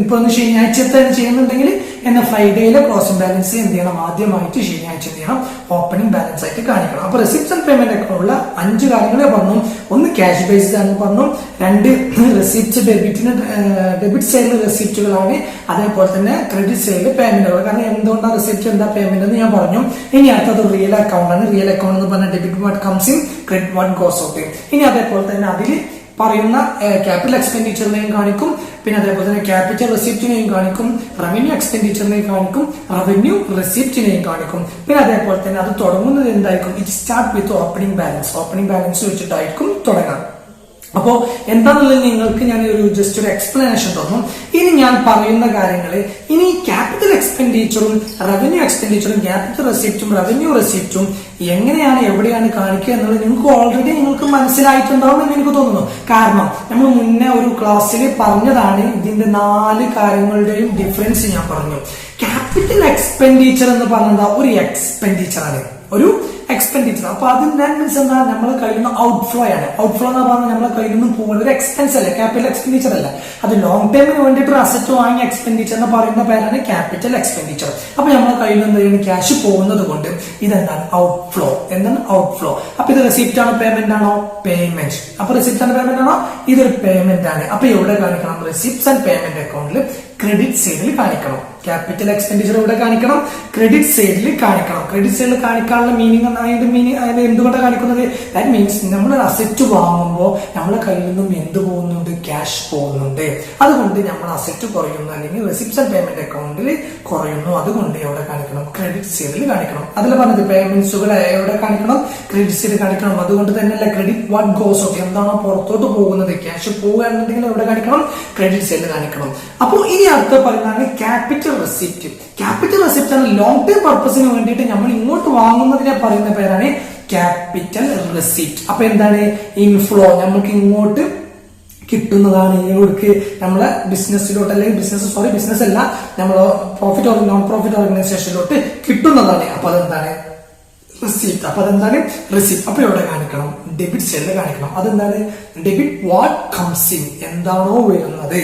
ഇപ്പൊ ഒന്ന് ശനിയാഴ്ചത്തെ ചെയ്യുന്നുണ്ടെങ്കിൽ എന്ന ഫ്രൈഡേയിലെ ക്ലോസിംഗ് ബാലൻസ് എന്ത് ചെയ്യണം? ആദ്യമായിട്ട് ശനിയാഴ്ച എന്ത് ചെയ്യണം? ഓപ്പണിംഗ് ബാലൻസ് ആയിട്ട് കാണിക്കണം. അപ്പൊ റെസിപ്റ്റ്സ് ആൻഡ് പേയ്മെന്റ് അക്കൗണ്ടിലുള്ള 5 കാര്യങ്ങളെ പറഞ്ഞു. ഒന്ന് ക്യാഷ് ബേസ്ഡ് ആണെന്ന് പറഞ്ഞു. 2 റെസിപ്റ്റ്സ് ഡെബിറ്റ് സൈഡിൽ റെസിപ്റ്റുകളാണ്. അതേപോലെ തന്നെ ക്രെഡിറ്റ് സൈഡിൽ പേയ്മെന്റുകൾ. കാരണം എന്തുകൊണ്ടാണ് റെസിപ്റ്റ് എന്താ പേയ്മെന്റ് എന്ന് ഞാൻ പറഞ്ഞു. ഇനി അടുത്തത് റിയൽ അക്കൗണ്ട് ആണ്. റിയൽ അക്കൗണ്ട് എന്ന് പറഞ്ഞാൽ debit what comes in, credit what goes out. ഇനി അതേപോലെ തന്നെ അതിൽ പറയുന്ന ക്യാപിറ്റൽ എക്സ്പെൻഡിച്ചറിനെയും കാണിക്കും. പിന്നെ അതേപോലെ തന്നെ ക്യാപിറ്റൽ റെസിപ്റ്റിനെയും കാണിക്കും. റവന്യൂ എക്സ്പെൻഡിച്ചറിനെയും കാണിക്കും. റവന്യൂ റെസിപ്റ്റിനെയും കാണിക്കും. പിന്നെ അതേപോലെ തന്നെ അത് തുടങ്ങുന്നത് എന്തായിരിക്കും? It start with opening balance. Opening balance വെച്ചിട്ടായിരിക്കും തുടങ്ങാം. അപ്പോ എന്താണെന്നുള്ളത് നിങ്ങൾക്ക് ഞാൻ ജസ്റ്റ് ഒരു എക്സ്പ്ലനേഷൻ തന്നു. ഇനി ഞാൻ പറയുന്ന കാര്യങ്ങള് ഇനി ക്യാപിറ്റൽ എക്സ്പെൻഡിച്ചറും റവന്യൂ എക്സ്പെൻഡിച്ചറും ക്യാപിറ്റൽ റെസിപ്റ്റും റവന്യൂ റെസിപ്റ്റും എങ്ങനെയാണ് എവിടെയാണ് കാണിക്കുക എന്നുള്ളത് നിങ്ങൾക്ക് മനസ്സിലായിട്ടുണ്ടാവും എന്ന് എനിക്ക് തോന്നുന്നു. കാരണം നമ്മൾ മുന്നേ ഒരു ക്ലാസ്സിൽ പറഞ്ഞതാണ്. ഇതിന്റെ 4 കാര്യങ്ങളുടെയും ഡിഫറൻസ് ഞാൻ പറഞ്ഞു. ക്യാപിറ്റൽ എക്സ്പെൻഡിച്ചർ എന്ന് പറഞ്ഞത് ഒരു എക്സ്പെൻഡിച്ചർ ആണ്, ഒരു എക്സ്പെൻഡിച്ചർ. അപ്പൊ അതിന്റെ മീൻസ് എന്താ? നമ്മളെ കയ്യിൽ നിന്ന് ഔട്ട്ഫ്ലോ ആണ്. ഔട്ട്ഫ്ലോ എന്ന് പറഞ്ഞാൽ നമ്മളെ കയ്യിൽ നിന്ന് പോകുന്ന ഒരു എക്സ്പെൻസ് അല്ല, ക്യാപിറ്റൽ എക്സ്പെൻഡിച്ചർ അല്ല. അത് ലോങ് ടൈമിന് വേണ്ടിയിട്ട് ഒരു അസറ്റ് വാങ്ങിയ എക്സ്പെൻഡിച്ചർ എന്ന് പറയുന്ന പേരാണ് ക്യാപിറ്റൽ എക്സ്പെൻഡിച്ചർ. അപ്പൊ നമ്മളെ കയ്യിൽ നിന്ന് ക്യാഷ് പോകുന്നത് കൊണ്ട് ഇതെന്താണ്? ഔട്ട്ഫ്ലോ. എന്താണ്? ഔട്ട്ഫ്ലോ. അപ്പൊ ഇത് റെസിപ്റ്റ് ആണോ പേയ്മെന്റ് ആണോ? പേയ്മെന്റ്. അപ്പൊ റെസിപ്റ്റ് ആൻഡ് പേയ്മെന്റ് ആണോ? ഇതൊരു പേയ്മെന്റ് ആണ്. അപ്പൊ എവിടെ കാണിക്കണം? റെസിപ്റ്റ്സ് ആൻഡ് പേയ്മെന്റ് അക്കൗണ്ടിൽ ക്രെഡിറ്റ് സൈഡിൽ കാണിക്കണം. ക്യാപിറ്റൽ എക്സ്പെൻഡിച്ചർ ഇവിടെ കാണിക്കണം, ക്രെഡിറ്റ് സൈഡിൽ കാണിക്കണം. ക്രെഡിറ്റ് സൈഡിൽ കാണിക്കാനുള്ള അതിന്റെ എന്തുകൊണ്ടാണ് കാണിക്കുന്നത്? ദാറ്റ് മീൻസ് നമ്മൾ അസറ്റ് വാങ്ങുമ്പോൾ നമ്മളെ കയ്യിൽ നിന്നും എന്ത് പോകുന്നുണ്ട്? ക്യാഷ് പോകുന്നുണ്ട്. അതുകൊണ്ട് നമ്മൾ അസറ്റ് കുറയുന്നു, അല്ലെങ്കിൽ റെസിപ്റ്റ്സ് ആൻഡ് പേയ്മെന്റ് അക്കൗണ്ടിൽ കുറയുന്നു. അതുകൊണ്ട് എവിടെ കാണിക്കണം? ക്രെഡിറ്റ് സൈഡിൽ കാണിക്കണം. അതിൽ പറഞ്ഞത് പേയ്മെന്റ്സുകൾ എവിടെ കാണിക്കണം? ക്രെഡിറ്റ് സൈഡിൽ കാണിക്കണം. അതുകൊണ്ട് തന്നെയല്ല ക്രെഡിറ്റ് വാട്ട് ഗോസ് ഔട്ട്, എന്താണോ പുറത്തോട്ട് പോകുന്നത്, ക്യാഷ് പോകുകയാണെന്നുണ്ടെങ്കിൽ എവിടെ കാണിക്കണം? ക്രെഡിറ്റ് സൈഡിൽ കാണിക്കണം. അപ്പോൾ ഇനി അടുത്ത പറയുന്നതാണ് ക്യാപിറ്റൽ റെസിപ്റ്റ്. ക്യാപിറ്റൽ റെസിപ്റ്റ് ആണ് ലോങ് ടൈം പർപ്പസിന് വേണ്ടിയിട്ട് നമ്മൾ ഇങ്ങോട്ട് വാങ്ങുന്നതിനെ പറയുന്ന പേരാണ് ക്യാപിറ്റൽ റെസിപ്റ്റ്. അപ്പൊ എന്താണ്? ഇൻഫ്ലോ. നമുക്ക് ഇങ്ങോട്ട് കിട്ടുന്നതാണ്. ഇവർക്ക് നമ്മളെ ബിസിനസ്സിലോട്ട് അല്ലെങ്കിൽ ബിസിനസ് അല്ല, നമ്മളെ പ്രോഫിറ്റ് നോൺ പ്രോഫിറ്റ് ഓർഗനൈസേഷനിലോട്ട് കിട്ടുന്നതാണ്. അപ്പൊ അതെന്താണ് റിസീപ്റ്റ്. അപ്പൊ അതെന്താണ് റിസീപ്റ്റ്. അപ്പൊ ഇവിടെ കാണിക്കണം ഡെബിറ്റ് സൈഡിൽ കാണിക്കണം. അതെന്താണ് ഡെബിറ്റ് വാട്ട് കംസ് ഇൻ, എന്താണോ വരുന്നത്.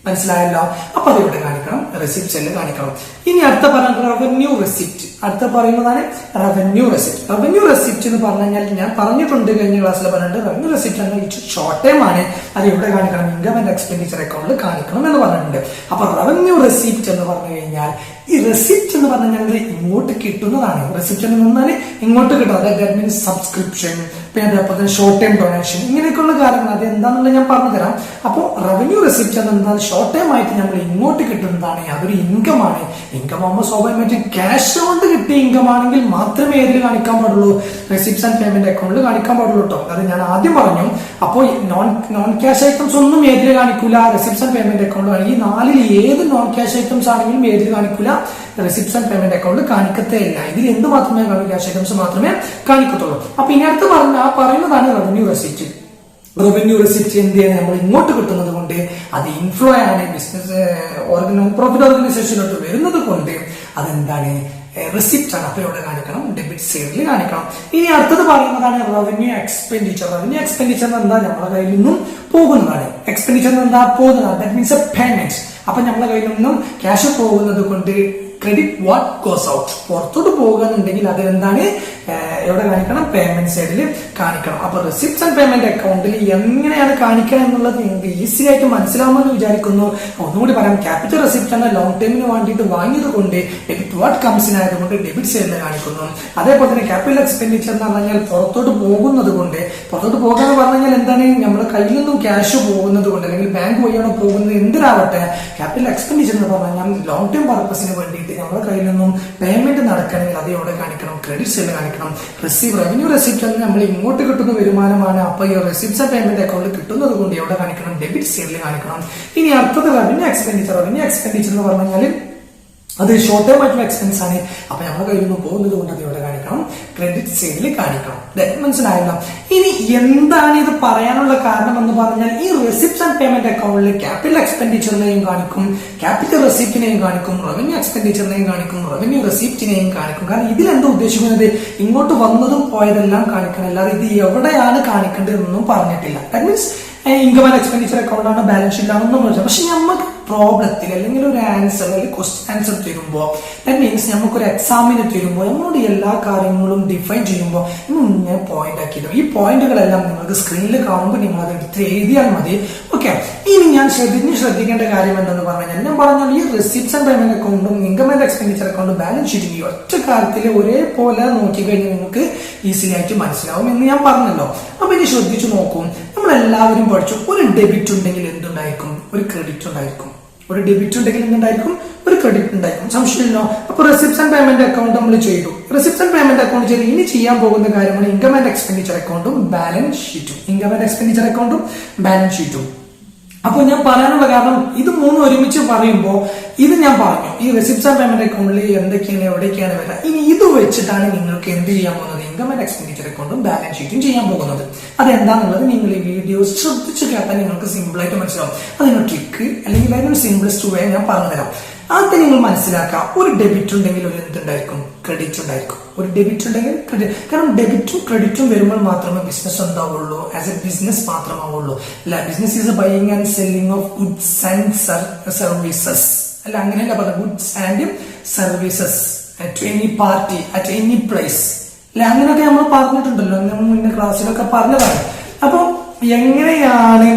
മനസ്സിലായല്ലോ? അപ്പൊ അത് ഇവിടെ കാണിക്കണം, റെസിപ്റ്റ് സെല്ല് കാണിക്കണം. ഇനി അടുത്ത പറയുന്നത് റവന്യൂ റെസിപ്റ്റ്. അടുത്ത പറയുന്നതാണ് റവന്യൂ റെസിപ്റ്റ്. റവന്യൂ റെസിപ്റ്റ് എന്ന് പറഞ്ഞു കഴിഞ്ഞാൽ ഞാൻ പറഞ്ഞിട്ടുണ്ട്, കഴിഞ്ഞ ക്ലാസ്സിൽ പറഞ്ഞിട്ടുണ്ട്. റവന്യൂ റെസിപ്റ്റ് എന്നാൽ ഷോർട്ട് ടൈം ആണ്. അത് ഇവിടെ കാണിക്കണം, ഇൻകം ആൻഡ് എക്സ്പെൻഡിച്ചർ അക്കൗണ്ടിൽ കാണിക്കണം എന്ന് പറഞ്ഞിട്ടുണ്ട്. അപ്പൊ റവന്യൂ റെസിപ്റ്റ് എന്ന് പറഞ്ഞു കഴിഞ്ഞാൽ ഈ റെസിപ്റ്റ് എന്ന് പറഞ്ഞു കഴിഞ്ഞാൽ ഇങ്ങോട്ട് കിട്ടുന്നതാണ്. റെസിപ്റ്റ് എന്ന് പറഞ്ഞാൽ ഇങ്ങോട്ട് കിട്ടുന്നത്. ദാറ്റ് മീൻസ് സബ്സ്ക്രിപ്ഷൻ, പിന്നെ അതേപോലെ തന്നെ ഷോർട്ട് ടൈം ഡൊണേഷൻ, ഇങ്ങനെയൊക്കെയുള്ള കാര്യങ്ങൾ. അത് എന്താണെന്നുള്ളത് ഞാൻ പറഞ്ഞു തരാം. അപ്പോൾ റവന്യൂ റെസിപ്റ്റ് എന്നാൽ ഷോർട്ട് ടൈം ആയിട്ട് നമ്മൾ ഇങ്ങോട്ട് കിട്ടുന്നതാണ്. അതൊരു ഇൻകം ആണ്. ഇൻകം ആകുമ്പോൾ സ്വാഭാവികമായിട്ടും ക്യാഷ് കൊണ്ട് കിട്ടിയ ഇൻകം ആണെങ്കിൽ മാത്രമേ ഏതിൽ കാണിക്കാൻ പാടുള്ളൂ, റെസിപ്റ്റ്സ് ആൻഡ് പേയ്മെന്റ് അക്കൗണ്ടിൽ കാണിക്കാൻ പാടുള്ളൂ കേട്ടോ. അത് ഞാൻ ആദ്യം പറഞ്ഞു. അപ്പോൾ നോൺ ക്യാഷ് ഐറ്റംസ് ഒന്നും ഏതിൽ കാണിക്കൂല, റെസിപ്റ്റ്സ് ആൻഡ് പേയ്മെന്റ് അക്കൗണ്ടിൽ. ഈ 4ൽ ഏത് നോൺ ക്യാഷ് ഐറ്റംസ് ആണെങ്കിലും ഏതിൽ കാണിക്കൂല, റെസിപ്റ്റ്സ് ആൻഡ് പേയ്മെന്റ് അക്കൗണ്ടിൽ കാണിക്കത്തേ ഇല്ല. ഇതിൽ എന്ത് മാത്രമേ ക്യാഷ് ഐറ്റംസ് മാത്രമേ കാണിക്കത്തുള്ളൂ. അപ്പൊ ഇനി അടുത്ത് പറയുന്നതാണ് റവന്യൂ റെസിപ്റ്റ്. റവന്യൂ റെസിപ്റ്റ് എന്ത് ചെയ്യാൻ നമ്മൾ ഇങ്ങോട്ട് കിട്ടുന്നത് കൊണ്ട് അത് ഇൻഫ്ലോ ആണ്, ബിസിനസ് പ്രോഫിറ്റ് ഓർഗനൈസേഷനിലോട്ട് വരുന്നത് കൊണ്ട് അതെന്താണ് റെസിപ്റ്റ് ആണ്. അപ്പൊ ഇവിടെ കാണിക്കണം, ഡെബിറ്റ് സൈഡിൽ കാണിക്കണം. ഇനി അടുത്തത് പറയുന്നതാണ് റവന്യൂ എക്സ്പെൻഡിച്ചർ. റവന്യൂ എക്സ്പെൻഡിച്ചർ എന്താ നമ്മളെ കയ്യിൽ നിന്നും പോകുന്നതാണ്. എക്സ്പെൻഡിച്ചർ എന്താ പോകുന്നതാണ്, ദാറ്റ് മീൻസ് എ പേയ്മെന്റ്. അപ്പൊ നമ്മളെ കയ്യിൽ നിന്നും ക്യാഷ് പോകുന്നത് കൊണ്ട് ക്രെഡിറ്റ് വാട്ട് ഗോസ് ഔട്ട്, പുറത്തോട്ട് പോകുകയെന്നുണ്ടെങ്കിൽ അത് എന്താണ് എവിടെ കാണിക്കണം, പേയ്മെന്റ് സൈഡിൽ കാണിക്കണം. അപ്പൊ റെസിപ്റ്റ്സ് ആൻഡ് പേയ്മെന്റ് അക്കൗണ്ടിൽ എങ്ങനെയാണ് കാണിക്കണം എന്നുള്ളത് നിങ്ങൾക്ക് ഈസി ആയിട്ട് മനസ്സിലാവുമെന്ന് വിചാരിക്കുന്നു. ഒന്നുകൂടി പറയാം, ക്യാപിറ്റൽ റെസിപ്റ്റ് എന്ന ലോങ് ടൈമിന് വേണ്ടിയിട്ട് വാങ്ങിയത് കൊണ്ട് ഡെബിറ്റ് വാട്ട് കംസ് ഇൻ ആയതുകൊണ്ട് ഡെബിറ്റ് സൈഡിൽ കാണിക്കുന്നു. അതേപോലെ തന്നെ ക്യാപിറ്റൽ എക്സ്പെൻഡിച്ചർ എന്ന് പറഞ്ഞാൽ പുറത്തോട്ട് പോകുന്നത് കൊണ്ട്, പുറത്തോട്ട് പോകുക എന്ന് പറഞ്ഞു കഴിഞ്ഞാൽ എന്താണ് നമ്മുടെ കയ്യിൽ നിന്നും ക്യാഷ് പോകുന്നത് കൊണ്ട്, അല്ലെങ്കിൽ ബാങ്ക് വഴിയാണോ പോകുന്നത് എന്തിനാവട്ടെ, ക്യാപിറ്റൽ എക്സ്പെൻഡിച്ചർ എന്ന് പറഞ്ഞാൽ ലോങ് ടൈം പർപ്പസിന് വേണ്ടിയിട്ട് നമ്മുടെ കയ്യിൽ നിന്നും പേയ്മെന്റ് നടക്കണമെങ്കിൽ അത് എവിടെ കാണിക്കണം, ക്രെഡിറ്റ് സൈഡിൽ കാണിക്കണം. റവന്യൂ റെസിപ്റ്റ് എന്ന് നമ്മൾ ഇങ്ങോട്ട് കിട്ടുന്ന വരുമാനമാണ്. അപ്പൊ ഈ റെസിപ്റ്റ്സ് പേയ്മെന്റ് അക്കൗണ്ടിൽ കിട്ടുന്നത് കൊണ്ട് എവിടെ കാണിക്കണം, ഡെബിറ്റ് സൈഡിൽ കാണിക്കണം. ഇനി അടുത്തത് റവന്യൂ എക്സ്പെൻഡിച്ചർ. റവന്യൂ എക്സ്പെൻഡിച്ചർ എന്ന് പറഞ്ഞു കഴിഞ്ഞാൽ അത് ഷോർട്ട് ടൈം ആയിട്ടുള്ള എക്സ്പെൻസ് ആണ്. അപ്പൊ നമ്മുടെ കയ്യിൽ നിന്ന് പോകുന്നത് കൊണ്ട് അത് ഇവിടെ കാണിക്കണം, ക്രെഡിറ്റ് സൈഡിൽ കാണിക്കണം. മനസ്സിലായല്ലോ? ഇനി എന്താണ് ഇത് പറയാനുള്ള കാരണം എന്ന് പറഞ്ഞാൽ ഈ റെസിപ്റ്റ്സ് ആൻഡ് പേയ്മെന്റ് അക്കൗണ്ടിൽ ക്യാപിറ്റൽ എക്സ്പെൻഡിച്ചറിനെയും കാണിക്കും, ക്യാപിറ്റൽ റെസിപ്റ്റിനെയും കാണിക്കും, റവന്യൂ എക്സ്പെൻഡിച്ചറിനെയും കാണിക്കും, റവന്യൂ റെസിപ്റ്റിനെയും കാണിക്കും. കാരണം ഇതിലെന്താ ഉദ്ദേശിക്കുന്നത്, ഇങ്ങോട്ട് വന്നതും പോയതെല്ലാം കാണിക്കണം, അല്ലാതെ ഇത് എവിടെയാണ് കാണിക്കേണ്ടതെന്നൊന്നും പറഞ്ഞിട്ടില്ല. That means income and expenditure account ആണ്, ബാലൻസ് ഷീറ്റ് ആണെന്നും പറഞ്ഞു. പക്ഷെ നമുക്ക് പ്രോബ്ലത്തിൽ അല്ലെങ്കിൽ ഒരു ആൻസർ അല്ലെങ്കിൽ ക്വസ്റ്റ്യൻ ആൻസർ തരുമ്പോൾ, ദാറ്റ് മീൻസ് നമുക്കൊരു എക്സാമിന് തരുമ്പോൾ നമ്മളോട് എല്ലാ കാര്യങ്ങളും ഡിഫൈൻ ചെയ്യുമ്പോൾ ഇങ്ങനെ പോയിന്റ് ആക്കിയിട്ട് ഈ പോയിന്റുകളെല്ലാം നിങ്ങൾക്ക് സ്ക്രീനിൽ കാണുമ്പോൾ നിങ്ങൾ അത് എടുത്ത് എഴുതിയാൽ മതി. ഓക്കെ, ഇനി ഞാൻ ശ്രദ്ധിക്കേണ്ട കാര്യം എന്തെന്ന് പറഞ്ഞാൽ, ഞാൻ പറഞ്ഞാൽ ഈ റെസിപ്റ്റ്സ് ആൻഡ് പേയ്മെന്റ് അക്കൗണ്ടും ഇൻകം ആൻഡ് എക്സ്പെൻഡിച്ചർ അക്കൗണ്ടും ബാലൻസ് ഷീറ്റും ഈ ഒറ്റ കാര്യത്തിൽ ഒരേപോലെ നോക്കിക്കഴിഞ്ഞാൽ നിങ്ങൾക്ക് ഈസിലി ആയിട്ട് മനസ്സിലാവും എന്ന് ഞാൻ പറഞ്ഞല്ലോ. അപ്പൊ ഇനി ശ്രദ്ധിച്ചു നോക്കും, നമ്മളെല്ലാവരും പഠിച്ചു ഒരു ഡെബിറ്റ് ഉണ്ടെങ്കിൽ എന്തുണ്ടായിരിക്കും, ഒരു ക്രെഡിറ്റ് ഉണ്ടായിരിക്കും. ഒരു ഡെബിറ്റ് ഉണ്ടെങ്കിൽ എന്തുണ്ടായിരിക്കും, ഒരു ക്രെഡിറ്റ് ഉണ്ടായിരിക്കും. സംശയമില്ലോ? അപ്പൊ റെസിപ്റ്റ്സ് ആൻഡ് പേയ്മെന്റ് അക്കൗണ്ട് നമ്മൾ ചെയ്തു. റെസിപ്റ്റ്സ് ആൻഡ് പേയ്മെന്റ് അക്കൗണ്ട് ചെയ്ത് ഇനി ചെയ്യാൻ പോകുന്ന കാര്യമാണ് ഇൻകം ആൻഡ് എക്സ്പെൻഡിച്ചർ അക്കൗണ്ടും ബാലൻസ് ഷീറ്റും. ഇൻകം ആൻഡ് എക്സ്പെൻഡിച്ചർ അക്കൗണ്ടും ബാലൻസ് ഷീറ്റും. അപ്പൊ ഞാൻ പറയാനുള്ള കാരണം ഇത് മൂന്നും ഒരുമിച്ച് പറയുമ്പോൾ ഇത് ഞാൻ പറഞ്ഞു ഈ റെസിപ്റ്റ്സ് ആൻഡ് പേയ്മെന്റ് അക്കൗണ്ടിൽ എന്തൊക്കെയാണ് എവിടേക്കാണ് വരിക. ഇനി ഇത് വെച്ചിട്ടാണ് നിങ്ങൾക്ക് എന്ത് ചെയ്യാൻ പോകുന്നത്, ഇൻകം ആൻഡ് എക്സ്പെൻഡിച്ചർ അക്കൗണ്ടും ബാലൻസ് ഷീറ്റും ചെയ്യാൻ പോകുന്നത്. അതെന്താണെന്നുള്ളത് നിങ്ങൾ ഈ വീഡിയോസ് ശ്രദ്ധിച്ച് കേട്ടാൽ നിങ്ങൾക്ക് സിമ്പിൾ ആയിട്ട് മനസ്സിലാവും. അതിനൊരു ട്രിക്ക് അല്ലെങ്കിൽ അതിനൊരു സിംപ്ലസ്റ്റ് വേ ഞാൻ പറഞ്ഞുതരാം. ആദ്യം നിങ്ങൾ മനസ്സിലാക്കുക, ഒരു ഡെബിറ്റ് ഉണ്ടെങ്കിൽ ഒരു എന്തുണ്ടായിരിക്കും, ക്രെഡിറ്റ് ഉണ്ടായിരിക്കും. ഒരു ഡെബിറ്റ് ഉണ്ടെങ്കിൽ ക്രെഡിറ്റ്. കാരണം ഡെബിറ്റും ക്രെഡിറ്റും വരുമ്പോൾ മാത്രമേ ബിസിനസ് ഉണ്ടാവുള്ളൂ, ആസ് എ ബിസിനസ് മാത്രമാവുള്ളൂ. അല്ല, business is a buying and selling of goods and services. അല്ല, അങ്ങനെയല്ല പറഞ്ഞത്, goods and services at any party at any place. അല്ല, അങ്ങനെയൊക്കെ നമ്മൾ പറഞ്ഞിട്ടുണ്ടല്ലോ, നമ്മൾ മുന്നേ ക്ലാസ്സിലൊക്കെ പറഞ്ഞതാണ്. അപ്പൊ എങ്ങനെയാണ്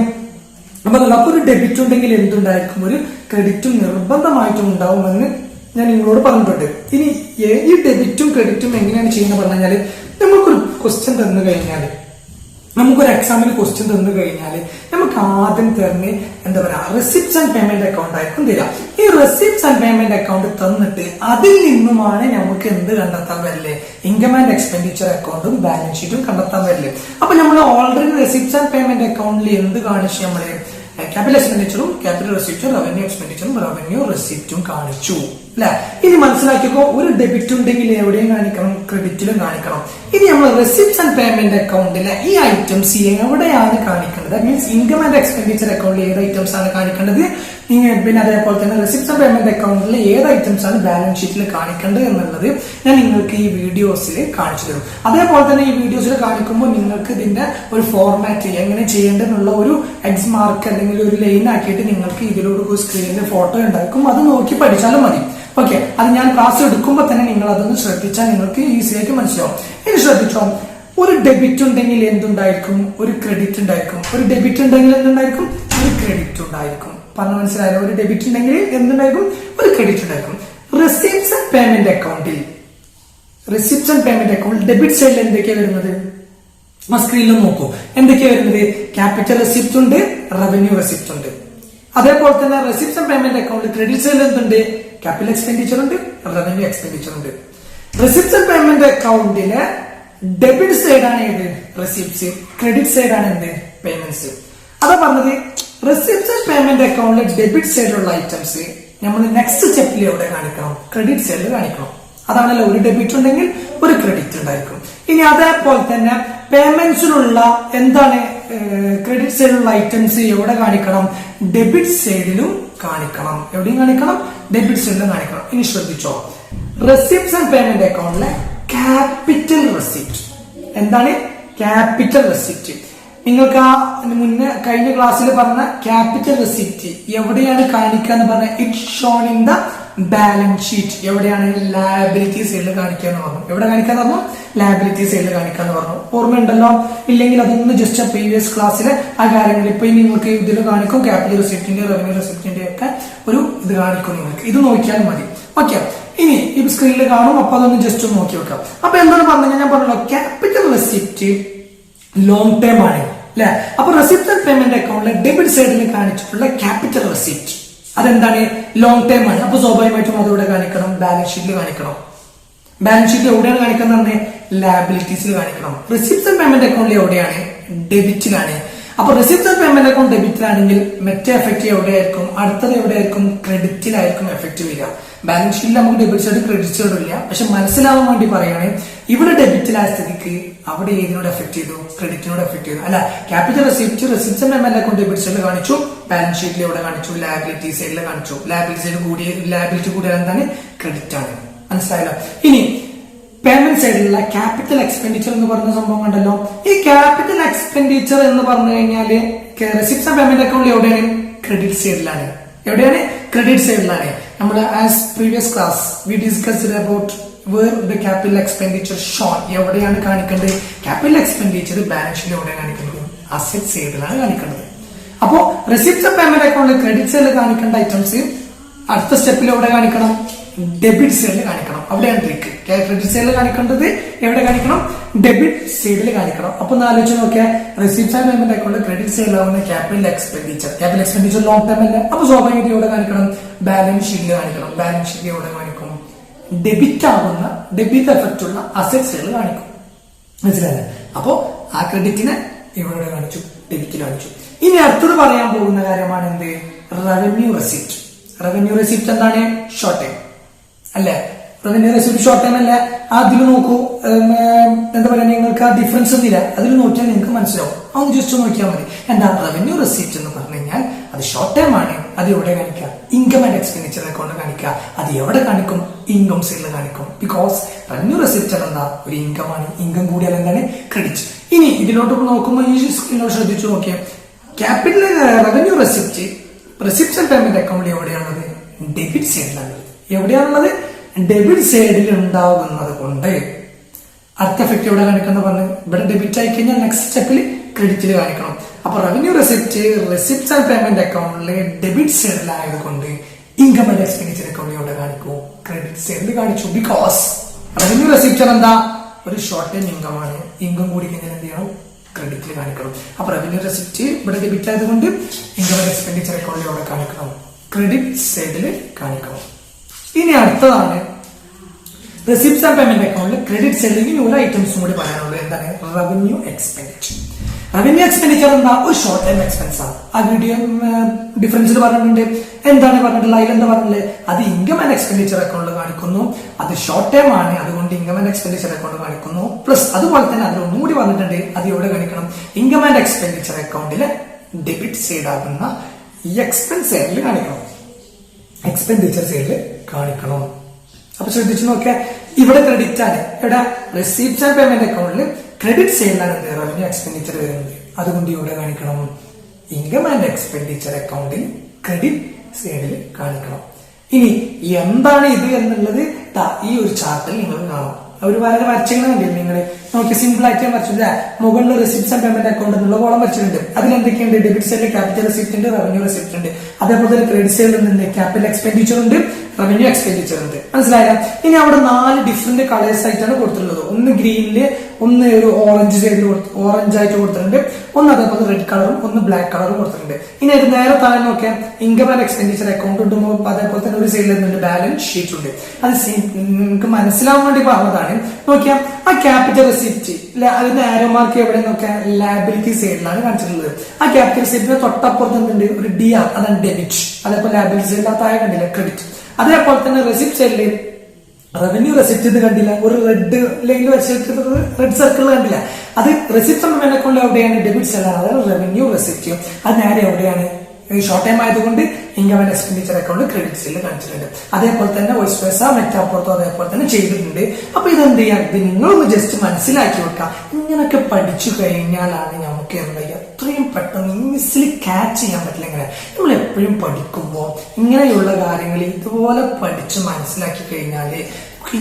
അപ്പൊ ഒരു ഡെബിറ്റ് ഉണ്ടെങ്കിൽ എന്തുണ്ടായിരിക്കും, ഒരു ക്രെഡിറ്റും നിർബന്ധമായിട്ടും ഉണ്ടാവുമെന്ന് ഞാൻ നിങ്ങളോട് പറഞ്ഞിട്ടുണ്ട്. ഇനി ഈ ഡെബിറ്റും ക്രെഡിറ്റും എങ്ങനെയാണ് ചെയ്യുന്നത് പറഞ്ഞു കഴിഞ്ഞാല്, നമുക്കൊരു ക്വസ്റ്റ്യൻ തന്നു കഴിഞ്ഞാല്, നമുക്കൊരു എക്സാമിന് ക്വസ്റ്റ്യൻ തന്നു കഴിഞ്ഞാൽ നമുക്ക് ആദ്യം തരുന്ന എന്താ പറയാ, റെസിപ്റ്റ്സ് ആൻഡ് പേയ്മെന്റ് അക്കൗണ്ട് ആയിരിക്കും തരാം. ഈ റെസിപ്റ്റ്സ് ആൻഡ് പേയ്മെന്റ് അക്കൗണ്ട് തന്നിട്ട് അതിൽ നിന്നുമാണ് നമുക്ക് എന്ത് കണ്ടെത്താൻ വരില്ലേ, ഇൻകം ആൻഡ് എക്സ്പെൻഡിച്ചർ അക്കൗണ്ടും ബാലൻസ് ഷീറ്റും കണ്ടെത്താൻ വരില്ലേ. അപ്പൊ നമ്മൾ ഓൾറെഡി റെസിപ്റ്റ്സ് ആൻഡ് പേയ്മെന്റ് അക്കൗണ്ടിൽ എന്ത് കാണിച്ചു, നമ്മള് ക്യാപിറ്റൽ എക്സ്പെൻഡിച്ചറും ക്യാപിറ്റൽ റെസിപ്റ്റും റവന്യൂ എക്സ്പെൻഡിച്ചറും റവന്യൂ റെസിപ്റ്റും കാണിച്ചു. അല്ലെ? ഇനി മനസ്സിലാക്കിയപ്പോ ഒരു ഡെബിറ്റ് ഉണ്ടെങ്കിൽ എവിടെയും കാണിക്കണം, ക്രെഡിറ്റിലും കാണിക്കണം. ഇനി നമ്മൾ റെസിപ്റ്റ്സ് ആൻഡ് പേയ്മെന്റ് അക്കൗണ്ടിലെ ഈ ഐറ്റംസ് എവിടെയാണ് കാണിക്കേണ്ടത്? That means income and expenditure അക്കൗണ്ടിൽ ഏത് ഐറ്റംസ് ആണ് കാണിക്കേണ്ടത്, പിന്നെ അതേപോലെ തന്നെ റെസിപ്റ്റ്സ് ആൻഡ് പേയ്മെന്റ് അക്കൗണ്ടിൽ ഏത് ഐറ്റംസ് ആണ് ബാലൻസ് ഷീറ്റിൽ കാണിക്കേണ്ടത് എന്നുള്ളത് ഞാൻ നിങ്ങൾക്ക് ഈ വീഡിയോസിൽ കാണിച്ചു തരും. അതേപോലെ തന്നെ ഈ വീഡിയോസിൽ കാണിക്കുമ്പോൾ നിങ്ങൾക്ക് ഇതിന്റെ ഒരു ഫോർമാറ്റ് എങ്ങനെ ചെയ്യേണ്ടതെന്നുള്ള ഒരു എക്സ് മാർക്ക് അല്ലെങ്കിൽ ഒരു ലൈൻ ആക്കിയിട്ട് നിങ്ങൾക്ക് ഇതിലൂടെ ഒരു സ്ക്രീനിൽ ഫോട്ടോ ഉണ്ടാക്കും. അത് നോക്കി പഠിച്ചാലും മതി. ഓക്കെ, അത് ഞാൻ ക്ലാസ് എടുക്കുമ്പോൾ തന്നെ നിങ്ങൾ അതൊന്ന് ശ്രദ്ധിച്ചാൽ നിങ്ങൾക്ക് ഈസി ആയിട്ട് മനസ്സിലാവും. ഇനി ശ്രദ്ധിച്ചോ, ഒരു ഡെബിറ്റ് ഉണ്ടെങ്കിൽ എന്തുണ്ടായിരിക്കും? ഒരു ക്രെഡിറ്റ് ഉണ്ടായിരിക്കും. ഒരു ഡെബിറ്റ് ഉണ്ടെങ്കിൽ എന്തുണ്ടായിരിക്കും? ഒരു ക്രെഡിറ്റ് ഉണ്ടായിരിക്കും. പറഞ്ഞു മനസ്സിലായാലും, ഒരു ഡെബിറ്റ് ഉണ്ടെങ്കിൽ എന്തുണ്ടായിരിക്കും? ഒരു ക്രെഡിറ്റ് ഉണ്ടായിരിക്കും. റെസിപ്റ്റ്സ് ആൻഡ് പേയ്മെന്റ് അക്കൗണ്ടിൽ ഡെബിറ്റ് സൈഡിൽ എന്തൊക്കെയാണ് വരുന്നത്? സ്ക്രീനിൽ നോക്കൂ, എന്തൊക്കെയാണ് വരുന്നത്? ക്യാപിറ്റൽ റെസിപ്റ്റ് ഉണ്ട്, റവന്യൂ റെസിപ്റ്റ് ഉണ്ട്. അതേപോലെ തന്നെ റെസിപ്റ്റ്സ് ആൻഡ് പേയ്മെന്റ് അക്കൗണ്ടിൽ ക്രെഡിറ്റ് സൈഡിൽ എന്തുണ്ട്? ക്യാപിറ്റൽ എക്സ്പെൻഡിച്ചർ ഉണ്ട്, റവന്യൂ എക്സ്പെൻഡിച്ചർ ഉണ്ട്. റെസിപ്റ്റ്സ് ആൻഡ് പേയ്മെന്റ് അക്കൗണ്ടിലെ ഡെബിറ്റ് സൈഡാണ് ഏത്? റെസിപ്റ്റ്സ്. ക്രെഡിറ്റ് സൈഡാണ് എന്ത്? പേയ്മെന്റ്സ്. അതാ പറഞ്ഞത്, റെസിപ്റ്റ്സ് ആൻഡ് പേയ്മെന്റ് അക്കൗണ്ടിലെ ഡെബിറ്റ് സൈഡിലുള്ള ഐറ്റംസ് നമ്മൾ നെക്സ്റ്റ് സ്റ്റെപ്പിൽ എവിടെ കാണിക്കണം? ക്രെഡിറ്റ് സൈഡിൽ കാണിക്കണം. അതാണല്ലോ, ഒരു ഡെബിറ്റ് ഉണ്ടെങ്കിൽ ഒരു ക്രെഡിറ്റ് ഉണ്ടായിരിക്കും. ഇനി അതേപോലെ തന്നെ പേയ്മെന്റ്സിലുള്ള എന്താണ് ക്രെഡിറ്റ് സൈഡിലുള്ള ഐറ്റംസ് എവിടെ കാണിക്കണം? ഡെബിറ്റ് സൈഡിലും കാണിക്കണം. എവിടെയും കാണിക്കണം? ഡെബിറ്റ് സൈഡിലും കാണിക്കണം. ഇനി ശ്രദ്ധിച്ചോ, റെസിപ്റ്റ്സ് ആൻഡ് പേയ്മെന്റ് അക്കൗണ്ടിലെ ക്യാപിറ്റൽ റെസിപ്റ്റ് എന്താണ്? Capital receipt. നിങ്ങൾക്ക് ആ മുന്നേ കഴിഞ്ഞ ക്ലാസ്സിൽ പറഞ്ഞ ക്യാപിറ്റൽ റെസിപ്റ്റ് എവിടെയാണ് കാണിക്കുക എന്ന് പറഞ്ഞ it shown in the balance sheet. എവിടെയാണ്? ലയബിലിറ്റി സൈഡിൽ കാണിക്കാന്ന് പറഞ്ഞു. എവിടെ കാണിക്കാന്ന് പറഞ്ഞു? ലയബിലിറ്റി സൈഡിൽ കാണിക്കാന്ന് പറഞ്ഞു. ഓർമ്മയുണ്ടല്ലോ? ഇല്ലെങ്കിൽ അതൊന്ന് ജസ്റ്റ് പ്രീവിയസ് ക്ലാസ്സിലെ ആ കാര്യങ്ങൾ ഇപ്പൊ നിങ്ങൾക്ക് ഇതിൽ കാണിക്കും. ക്യാപിറ്റൽ റെസിപ്റ്റിന്റെ, റവന്യൂ റെസിപ്റ്റിന്റെ ഒക്കെ ഒരു ഇത് കാണിക്കും. നിങ്ങൾക്ക് ഇത് നോക്കിയാലും മതി. ഓക്കെ, ഇനി ഈ സ്ക്രീനിൽ കാണും. അപ്പൊ അതൊന്ന് ജസ്റ്റ് ഒന്ന് നോക്കി വെക്കാം. അപ്പൊ എന്താണ് പറഞ്ഞത്? ഞാൻ പറഞ്ഞല്ലോ, ക്യാപിറ്റൽ റെസിപ്റ്റ് ലോങ് ടേം ആണ്, അല്ലെ? അപ്പൊ റെസിപ്റ്റ് ആൻഡ് പേയ്മെന്റ് അക്കൗണ്ടിലെ ഡെബിറ്റ് സൈഡിൽ കാണിച്ചിട്ടുള്ള ക്യാപിറ്റൽ റെസിപ്റ്റ് അതെന്താണ്? ലോങ് ടൈം ആണ്. അപ്പൊ സ്വാഭാവികമായിട്ടും അതോടെ കാണിക്കണം, ബാലൻസ് ഷീറ്റിൽ കാണിക്കണം. ബാലൻസ് ഷീറ്റിൽ എവിടെയാണ് കാണിക്കുന്നത്? ലയബിലിറ്റീസിൽ കാണിക്കണം. റെസിപ്റ്റ്സ് ആൻഡ് പേയ്മെന്റ് അക്കൗണ്ടിൽ എവിടെയാണ്? ഡെബിറ്റിലാണ്. അപ്പൊ റെസിപ്റ്റ്സ് ആൻഡ് പേയ്മെന്റ് അക്കൗണ്ട് ഡെബിറ്റിലാണെങ്കിൽ മറ്റേ എഫക്റ്റ് എവിടെയായിരിക്കും? അടുത്തത് എവിടെയായിരിക്കും? ക്രെഡിറ്റിലായിരിക്കും എഫക്റ്റ് വരിക. ബാലൻസ് ഷീറ്റിൽ നമുക്ക് ഡെബിറ്റ് സൈഡ് ക്രെഡിറ്റ് സൈഡ് ഇല്ല. പക്ഷെ മനസ്സിലാവാൻ വേണ്ടി പറയുകയാണെങ്കിൽ ഇവിടെ ഡെബിറ്റിലായ സ്ഥിതിക്ക് അവിടെ ഏതിനോട് എഫക്ട് ചെയ്തു? ക്രെഡിറ്റിനോട് എഫക്ട് ചെയ്തു. അല്ല, capital receipt receipts and payment account debit സൈഡിൽ കാണിച്ചു, ബാലൻസ് ഷീറ്റിൽ എവിടെ കാണിച്ചു? ലയബിലിറ്റി സൈഡിൽ കാണിച്ചു. ലയബിലിറ്റി കൂടിയാൽ എന്താണ്? ക്രെഡിറ്റ് ആണ്. മനസ്സിലായല്ലോ? ഇനി പേയ്മെന്റ് സൈഡിലുള്ള ക്യാപിറ്റൽ എക്സ്പെൻഡിച്ചർ എന്ന് പറയുന്ന സംഭവം കണ്ടല്ലോ. ഈ ക്യാപിറ്റൽ എക്സ്പെൻഡിച്ചർ എന്ന് പറഞ്ഞു കഴിഞ്ഞാല് റെസിപ്റ്റ്സ് ആൻഡ് പേയ്മെന്റ് അക്കൗണ്ട് എവിടെയാണ്? ക്രെഡിറ്റ് സൈഡിലാണ്. എവിടെയാണ്? ക്രെഡിറ്റ് സൈഡിലാണ്. നമ്മൾ as previous class we discussed about where the capital expenditure shown. എവിടെയാണ് കാണിക്കേണ്ടത്? ക്യാപിറ്റൽ എക്സ്പെൻഡിച്ചർ ബാലൻസ് ഷീറ്റിൽ എവിടെയാണ് കാണിക്കേണ്ടത്? അസറ്റ് സൈഡിലാണ് കാണിക്കേണ്ടത്. അപ്പോ റെസിപ്റ്റ്സ് ആൻഡ് പേയ്മെന്റ് അക്കൗണ്ടിൽ ക്രെഡിറ്റ് സൈഡിൽ കാണിക്കേണ്ട ഐറ്റംസ് അടുത്ത സ്റ്റെപ്പിൽ എവിടെ കാണിക്കണം? ഡെബിറ്റ് സൈഡിൽ കാണിക്കണം. അവിടെയാണ് ട്രിക്ക്. ക്രെഡിറ്റ് സൈഡിൽ കാണിക്കേണ്ടത് എവിടെ കാണിക്കണം? ഡെബിറ്റ് സൈഡിൽ കാണിക്കണം. അപ്പൊ ഒന്ന് ആലോചിച്ച് നോക്കിയാൽ receipts and payment account credit സൈഡിലാവുന്ന ക്യാപിറ്റൽ എക്സ്പെൻഡിച്ചർ ലോങ് ടൈം അല്ല. അപ്പൊ സ്വാഭാവികമായിട്ട് എവിടെ കാണിക്കണം? ബാലൻസ് ഷീറ്റിൽ കാണിക്കണം. ബാലൻസ് ഷീറ്റിൽ എവിടെ കാണിക്കും? ഡെബിറ്റ് ആവുന്ന, ഡെബിറ്റ് എഫക്റ്റ് ഉള്ള അസറ്റ് സൈഡിൽ കാണിക്കും. മനസ്സിലായില്ലേ? അപ്പോ ആ ക്രെഡിറ്റിനെ ഇവിടെ കാണിച്ചു, ഡെബിറ്റിൽ കാണിച്ചു. ഇനി അടുത്തത് പറയാൻ പോകുന്ന കാര്യമാണ് എന്ത്? Revenue receipt. റവന്യൂ റെസിപ്റ്റ് എന്താണ്? ഷോർട്ട് ടൈം അല്ലെ? റവന്യൂ റെസിപ്റ്റ് ഷോർട്ട് ടൈം അല്ല. അതിൽ നോക്കൂ, എന്താ പറയാ, നിങ്ങൾക്ക് ആ ഡിഫറൻസ് ഒന്നുമില്ല. അതിൽ നോക്കിയാൽ നിങ്ങൾക്ക് മനസ്സിലാവും. അതൊന്ന് ജസ്റ്റ് നോക്കിയാൽ മതി. എന്താ റവന്യൂ റെസിപ്റ്റ് എന്ന് പറഞ്ഞു കഴിഞ്ഞാൽ അത് ഷോർട്ട് ടൈം ആണ്. അത് എവിടെ കാണിക്കുക? ഇൻകം ആൻഡ് എക്സ്പെൻഡിച്ചർ അക്കൗണ്ട് കാണിക്കുക. അത് എവിടെ കാണിക്കും? ഇൻകം സൈഡിൽ കാണിക്കും. ബിക്കോസ് റവന്യൂ റെസിപ്റ്റ് എന്താ? ഒരു ഇൻകം ആണ്. ഇൻകം കൂടിയാൽ എന്താണ്? ക്രെഡിറ്റ്. ഇനി ഇതിലോട്ട് നോക്കുമ്പോൾ ഈ സ്ക്രീനിലോട്ട് ശ്രദ്ധിച്ചു നോക്കിയാൽ capital revenue receipt receipts and payment account എവിടെയാണുള്ളത്? ഡെബിറ്റ് സൈഡിലാണുള്ളത്. എവിടെയാണുള്ളത്? ഡെബിറ്റ് സൈഡിൽ ഉണ്ടാകുന്നത് കൊണ്ട് അടുത്ത എഫക്ട് എവിടെ കാണിക്കണം പറഞ്ഞു? ഇവിടെ ഡെബിറ്റ് ആയി കഴിഞ്ഞാൽ നെക്സ്റ്റ് സ്റ്റെപ്പിൽ ക്രെഡിറ്റിൽ കാണിക്കണം. അപ്പൊ revenue receipt receipts and payment അക്കൗണ്ടിലെ ഡെബിറ്റ് സൈഡിലായത് കൊണ്ട് ഇൻകം ആൻഡ് എക്സ്പെൻഡിച്ചർ അക്കൗണ്ട് എവിടെ കാണിക്കും? ക്രെഡിറ്റ് സൈഡിൽ കാണിച്ചു. ബിക്കോസ് റവന്യൂ റെസിപ്റ്റ് എന്താ? ഒരു ഷോർട്ട് ടൈം ഇൻകം ആണ്. ഇൻകം കൂടി കഴിഞ്ഞാൽ എന്ത് ചെയ്യണം? ക്രെഡിറ്റിൽ കാണിക്കണം. അപ്പൊ റവന്യൂ റെസിപ്റ്റ് ഇവിടെ ഡെബിറ്റ് ആയതുകൊണ്ട് ഇൻകം ആൻഡ് എക്സ്പെൻഡിച്ചർ അക്കൗണ്ട് എവിടെ കാണിക്കണം? ക്രെഡിറ്റ് സൈഡിൽ കാണിക്കണം. ഇനി അടുത്തതാണ് റെസിപ്റ്റ്സ് ആൻഡ് പേയ്മെന്റ് അക്കൗണ്ടിൽ ക്രെഡിറ്റ് സൈഡിൽ ഇനി ഒരു ഐറ്റംസും കൂടി പറയാനുള്ളത്. എന്താണ്? Revenue expenditure. റവന്യൂ എക്സ്പെൻഡിച്ചർ എന്താ? ഒരു ഷോർട്ട് ടൈം എക്സ്പെൻസ് ആണ്. ആ വീഡിയോ ഡിഫറൻസിൽ പറഞ്ഞിട്ടുണ്ട്. എന്താണ് പറഞ്ഞിട്ടുള്ളത്? അതിലെന്താ പറഞ്ഞില്ലേ? അത് ഇൻകം ആൻഡ് എക്സ്പെൻഡിച്ചർ അക്കൗണ്ടിൽ കാണിക്കുന്നു. അത് ഷോർട്ട് ടൈം ആണ്, അതുകൊണ്ട് ഇൻകം ആൻഡ് എക്സ്പെൻഡിച്ചർ അക്കൗണ്ട് കാണിക്കുന്നു. പ്ലസ് അതുപോലെ തന്നെ അതിൽ ഒന്നും കൂടി പറഞ്ഞിട്ടുണ്ട്, അത് എവിടെ കാണിക്കണം? ഇൻകം ആൻഡ് എക്സ്പെൻഡിച്ചർ അക്കൗണ്ടിൽ ഡെബിറ്റ് സൈഡ് ആകുന്ന ഈ എക്സ്പെൻസ് സൈഡിൽ കാണിക്കണം, എക്സ്പെൻഡിച്ചർ സൈഡിൽ കാണിക്കണം. അപ്പൊ ശ്രദ്ധിച്ചു നോക്കിയാ, ഇവിടെ ക്രെഡിറ്റ് ആണ്, ഇവിടെ റിസീപ്റ്റ്സ് ആൻഡ് പേയ്മെന്റ് അക്കൗണ്ടിൽ ക്രെഡിറ്റ് സൈഡിലാണ് റവന്യൂ എക്സ്പെൻഡിച്ചർ വരുന്നത്. അതുകൊണ്ട് ഇവിടെ കാണിക്കണം ഇൻകം ആൻഡ് എക്സ്പെൻഡിച്ചർ അക്കൗണ്ടിൽ ക്രെഡിറ്റ് സൈഡിൽ കാണിക്കണം. ഇനി എന്താണ് ഇത് എന്നുള്ളത് ഈ ഒരു ചാർട്ടിൽ നിങ്ങൾ കാണാം. ഒരു വളരെ വരച്ചിങ്ങനെ കണ്ടില്ല നിങ്ങൾ നോക്കി, സിമ്പിൾ ആയിട്ട് ഞാൻ വരച്ചില്ല. മുകളിൽ റിസിപ്റ്റ്സ് ആൻഡ് പേയ്മെന്റ് അക്കൗണ്ട് എന്നുള്ള കോളം വരച്ചിട്ടുണ്ട്. അതിലെന്തൊക്കെയുണ്ട്? ഡെബിറ്റ് സൈഡിൽ ക്യാപിറ്റൽ റിസിപ്റ്റ് ഉണ്ട്, റവന്യൂ റിസിപ്റ്റ് ഉണ്ട്. അതേപോലെ തന്നെ ക്രെഡിറ്റ് സൈഡിൽ നിന്ന് ക്യാപിറ്റൽ എക്സ്പെൻഡിച്ചർ ഉണ്ട്, റവന്യൂ എക്സ്പെൻഡിച്ചർ ഉണ്ട്. മനസ്സിലായ? ഇനി അവിടെ 4 ഡിഫറെന്റ് കളേഴ്സ് ആയിട്ടാണ് കൊടുത്തിട്ടുള്ളത്. ഒന്ന് ഗ്രീനില്, ഒന്ന് ഒരു ഓറഞ്ച് സൈഡിൽ ഓറഞ്ച് ആയിട്ട് കൊടുത്തിട്ടുണ്ട്, ഒന്ന് അതേപോലെ റെഡ് കളറും ഒന്ന് ബ്ലാക്ക് കളറും കൊടുത്തിട്ടുണ്ട്. ഇനി അത് നേരെ താഴെ നോക്കിയാൽ ഇൻകം ആൻഡ് എക്സ്പെൻഡിച്ചർ അക്കൗണ്ട് ഉണ്ട്, അതേപോലെ തന്നെ ഒരു സൈഡിൽ നിന്നുണ്ട് ബാലൻസ് ഷീറ്റ് ഉണ്ട്. അത് നിങ്ങൾക്ക് മനസ്സിലാവാൻ വേണ്ടി പറഞ്ഞതാണ്. നോക്കിയാൽ ആ ക്യാപിറ്റൽ റെസിപ്റ്റ് അതിന്റെ ആരോ മാർക്ക് എവിടെ നോക്കിയാൽ ലാബിലിറ്റി സൈഡിലാണ് കാണിച്ചിട്ടുള്ളത്. ആ ക്യാപിറ്റൽ റെസിപ്റ്റിന്റെ തൊട്ടപ്പുറത്ത് എന്തുണ്ട്? ഒരു DR, അതാണ് ഡെബിറ്റ്. അതേപോലെ ലാബിലിറ്റി സൈഡിൽ താഴെ കണ്ടില്ല ക്രെഡിറ്റ്. അതേപോലെ തന്നെ റെസിപ്റ്റ് സൈഡിൽ റവന്യൂ റെസിപ്റ്റ് ഇത് കണ്ടില്ല, ഒരു റെഡ് ലൈനിൽ വെച്ചിട്ട് റെഡ് സർക്കിൾ കണ്ടില്ല. അത് റെസിപ്റ്റ് പേയ്മെന്റ് അക്കൗണ്ട് എവിടെയാണ്? ഡെബിറ്റ് സൈഡിലാണ്. അതായത് റവന്യൂ റെസിപ്റ്റ്. അത് നേരെ എവിടെയാണ്? ഷോർട്ട് ടൈം ആയതുകൊണ്ട് income and expenditure account credit സൈഡിൽ കാണിച്ചിട്ടുണ്ട്. അതേപോലെ തന്നെ വൈസ് വേഴ്സ മെറ്റാപ്പുറത്തോ അതേപോലെ തന്നെ ചെയ്തിട്ടുണ്ട്. അപ്പൊ ഇതെന്ത് ചെയ്യാം? ഇത് നിങ്ങളൊന്ന് ജസ്റ്റ് മനസ്സിലാക്കി വെക്കാം. ഇങ്ങനൊക്കെ പഠിച്ചു കഴിഞ്ഞാലാണ് നമുക്ക് എന്താ ചെയ്യുക, അത്രയും പെട്ടെന്ന് ഈസിലി ക്യാച്ച് ചെയ്യാൻ പറ്റില്ല. ഇങ്ങനെ നമ്മൾ എപ്പോഴും പഠിക്കുമ്പോൾ ഇങ്ങനെയുള്ള കാര്യങ്ങൾ ഇതുപോലെ പഠിച്ച് മനസ്സിലാക്കി കഴിഞ്ഞാല്